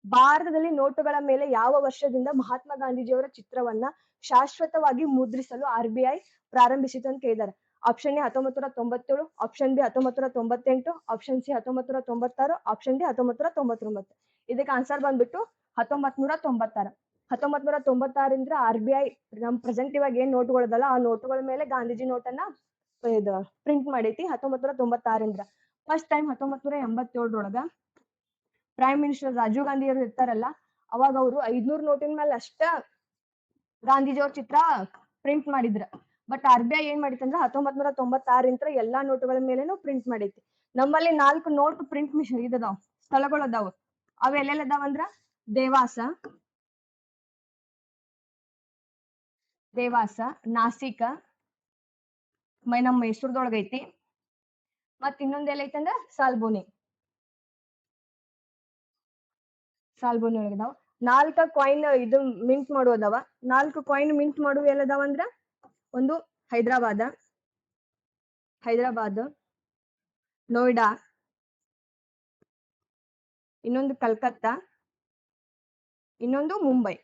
ಭಾರತದಲ್ಲಿ ನೋಟುಗಳ ಮೇಲೆ ಯಾವ ವರ್ಷದಿಂದ ಮಹಾತ್ಮ ಗಾಂಧೀಜಿಯವರ ಚಿತ್ರವನ್ನ ಶಾಶ್ವತವಾಗಿ ಮುದ್ರಿಸಲು RBI ಪ್ರಾರಂಭಿಸಿತು ಅಂತ ಕೇಳಿದಾರೆ. Option A 1997, option B 1998, option C 1996, option D 1999. ಇದಕ್ಕೆ ಆನ್ಸರ್ ಬಂದ್ಬಿಟ್ಟು 1996. 1996 RBI ನಮ್ ಪ್ರೆಸೆಂಟ್ ಇವಾಗ ಏನ್ ನೋಟುಗಳದಲ್ಲ ಆ ನೋಟುಗಳ ಮೇಲೆ ಗಾಂಧೀಜಿ ನೋಟನ್ನ ಇದು ಪ್ರಿಂಟ್ ಮಾಡೈತಿ 1996. First time 1987 prime minister Rajiv Gandhi ಅವರು ಇರ್ತಾರಲ್ಲ, ಅವಾಗ ಅವರು 500 ನೋಟಿನ ಮೇಲೆ ಅಷ್ಟ ಗಾಂಧೀಜಿ ಅವ್ರ ಚಿತ್ರ ಪ್ರಿಂಟ್ ಮಾಡಿದ್ರ. ಬಟ್ RBI ಏನ್ ಮಾಡಿತ್ತಂದ್ರ 1996 ಎಲ್ಲಾ ನೋಟುಗಳ ಮೇಲೆನೂ ಪ್ರಿಂಟ್ ಮಾಡೈತಿ. ನಮ್ಮಲ್ಲಿ 4 ನೋಟ್ ಪ್ರಿಂಟ್ ಮಿಷನ್ ಇದದಾವ್, ಸ್ಥಳಗಳು ಅದಾವ. ಅವ ಎಲ್ಲೆಲ್ಲ ಅದಾವಂದ್ರ ದೇವಾಸ, ನಾಸಿಕ, ನಮ್ಮ ಮೈಸೂರ್ದೊಳಗ ಐತಿ. ಮತ್ ಇನ್ನೊಂದ್ ಎಲ್ಲೈತಂದ್ರ ಸಾಲ್ಬೋನಿ ಒಳಗದಾವ. 4 ಕಾಯಿನ್ ಇದು ಮಿಂಟ್ ಮಾಡುವದಾವ. 4 ಕಾಯಿನ್ ಮಿಂಟ್ ಮಾಡುವ ಎಲ್ಲದಾವಂದ್ರ ಒಂದು ಹೈದರಾಬಾದ್, ನೋಯ್ಡಾ, ಇನ್ನೊಂದು ಕಲ್ಕತ್ತಾ, ಇನ್ನೊಂದು ಮುಂಬೈ.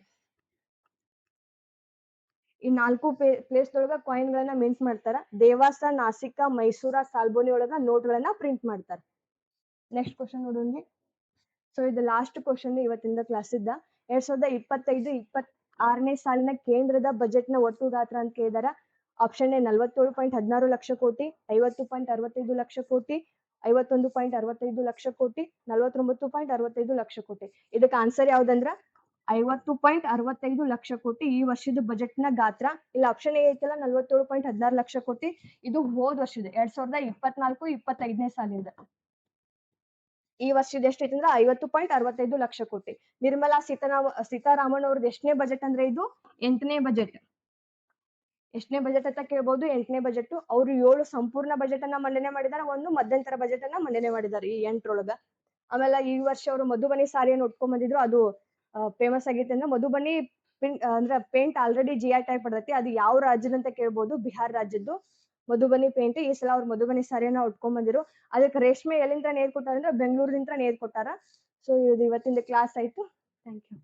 ಈ 4 ಪ್ಲೇಸ್ ಒಳಗ ಕಾಯಿನ್ ಗಳನ್ನ ಮಿಂಟ್ ಮಾಡ್ತಾರ. ದೇವಾಸ, ನಾಸಿಕ, ಮೈಸೂರ, ಸಾಲ್ಬೋನಿ ಒಳಗ ನೋಟ್ ಗಳನ್ನ ಪ್ರಿಂಟ್ ಮಾಡ್ತಾರ. ನೆಕ್ಸ್ಟ್ ಕ್ವಶನ್ ನೋಡೋಣ. ಸೊ ಇದು ಲಾಸ್ಟ್ ಕ್ವಶನ್ ಇವತ್ತಿಂದ ಕ್ಲಾಸ್ ಇದ್ದ. 2025-26ನೇ ಸಾಲಿನ ಕೇಂದ್ರದ ಬಜೆಟ್ ನ ಒಟ್ಟು ಗಾತ್ರ ಅಂತ ಕೇಳಿದಾರ. ಆಪ್ಷನ್ ಎ 47.16 ಲಕ್ಷ ಕೋಟಿ, 50.65 ಲಕ್ಷ ಕೋಟಿ, 51.65 ಲಕ್ಷ ಕೋಟಿ, 49.65 ಲಕ್ಷ ಕೋಟಿ. ಇದಕ್ಕೆ ಆನ್ಸರ್ ಯಾವ್ದಂದ್ರ 50.65 ಲಕ್ಷ ಕೋಟಿ ಈ ವರ್ಷದ ಬಜೆಟ್ ನ ಗಾತ್ರ. ಇಲ್ಲಿ ಆಪ್ಷನ್ ಎ ಐತಲ್ಲ 47.16 ಲಕ್ಷ ಕೋಟಿ, ಇದು ಹೋದ್ ವರ್ಷದ 2024-25ನೇ ಸಾಲಿಂದ. ಈ ವರ್ಷದ ಎಷ್ಟೈತಿ ಅಂದ್ರೆ 50.65 ಲಕ್ಷ ಕೋಟಿ. ನಿರ್ಮಲಾ ಸೀತಾರಾಮನ್ ಅವ್ರದ್ದು ಎಷ್ಟನೇ ಬಜೆಟ್ ಅಂದ್ರೆ ಇದು 8ನೇ ಬಜೆಟ್. ಎಷ್ಟನೇ ಬಜೆಟ್ ಅಂತ ಕೇಳ್ಬಹುದು, 8ನೇ ಬಜೆಟ್. ಅವರು 7 ಸಂಪೂರ್ಣ ಬಜೆಟ್ ಅನ್ನ ಮಂಡನೆ ಮಾಡಿದಾರೆ, ಒಂದು ಮಧ್ಯಂತರ ಬಜೆಟ್ ಅನ್ನ ಮಂಡನೆ ಮಾಡಿದ್ದಾರೆ ಈ 8ರೊಳಗ. ಆಮೇಲೆ ಈ ವರ್ಷ ಅವರು ಮಧುಬನಿ ಸಾರಿಯನ್ನು ಉಟ್ಕೊಂಡ್ ಬಂದಿದ್ರು, ಅದು ಫೇಮಸ್ ಆಗೈತೆ. ಅಂದ್ರೆ ಮಧುಬನಿ ಅಂದ್ರೆ ಪೇಂಟ್ ಆಲ್ರೆಡಿ GI ಟೈಪ್ ಪಡೆದೈತಿ. ಅದು ಯಾವ ರಾಜ್ಯದ ಅಂತ ಕೇಳ್ಬಹುದು, ಬಿಹಾರ್ ರಾಜ್ಯದ್ದು ಮಧುಬನಿ ಪೇಂಟ್. ಈ ಸಲ ಅವ್ರು ಮಧುಬನಿ ಸಾರಿಯನ್ನ ಉಟ್ಕೊಂಡ್ ಬಂದಿರು. ಅದಕ್ಕೆ ರೇಷ್ಮೆ ಎಲ್ಲಿಂದ ನೇರ್ ಕೊಟ್ಟಾರ ಅಂದ್ರೆ ಬೆಂಗಳೂರಿನಿಂದ ನೇರ್ ಕೊಟ್ಟಾರ. ಸೊ ಇದು ಇವತ್ತಿನ ಕ್ಲಾಸ್ ಆಯ್ತು. Thank you.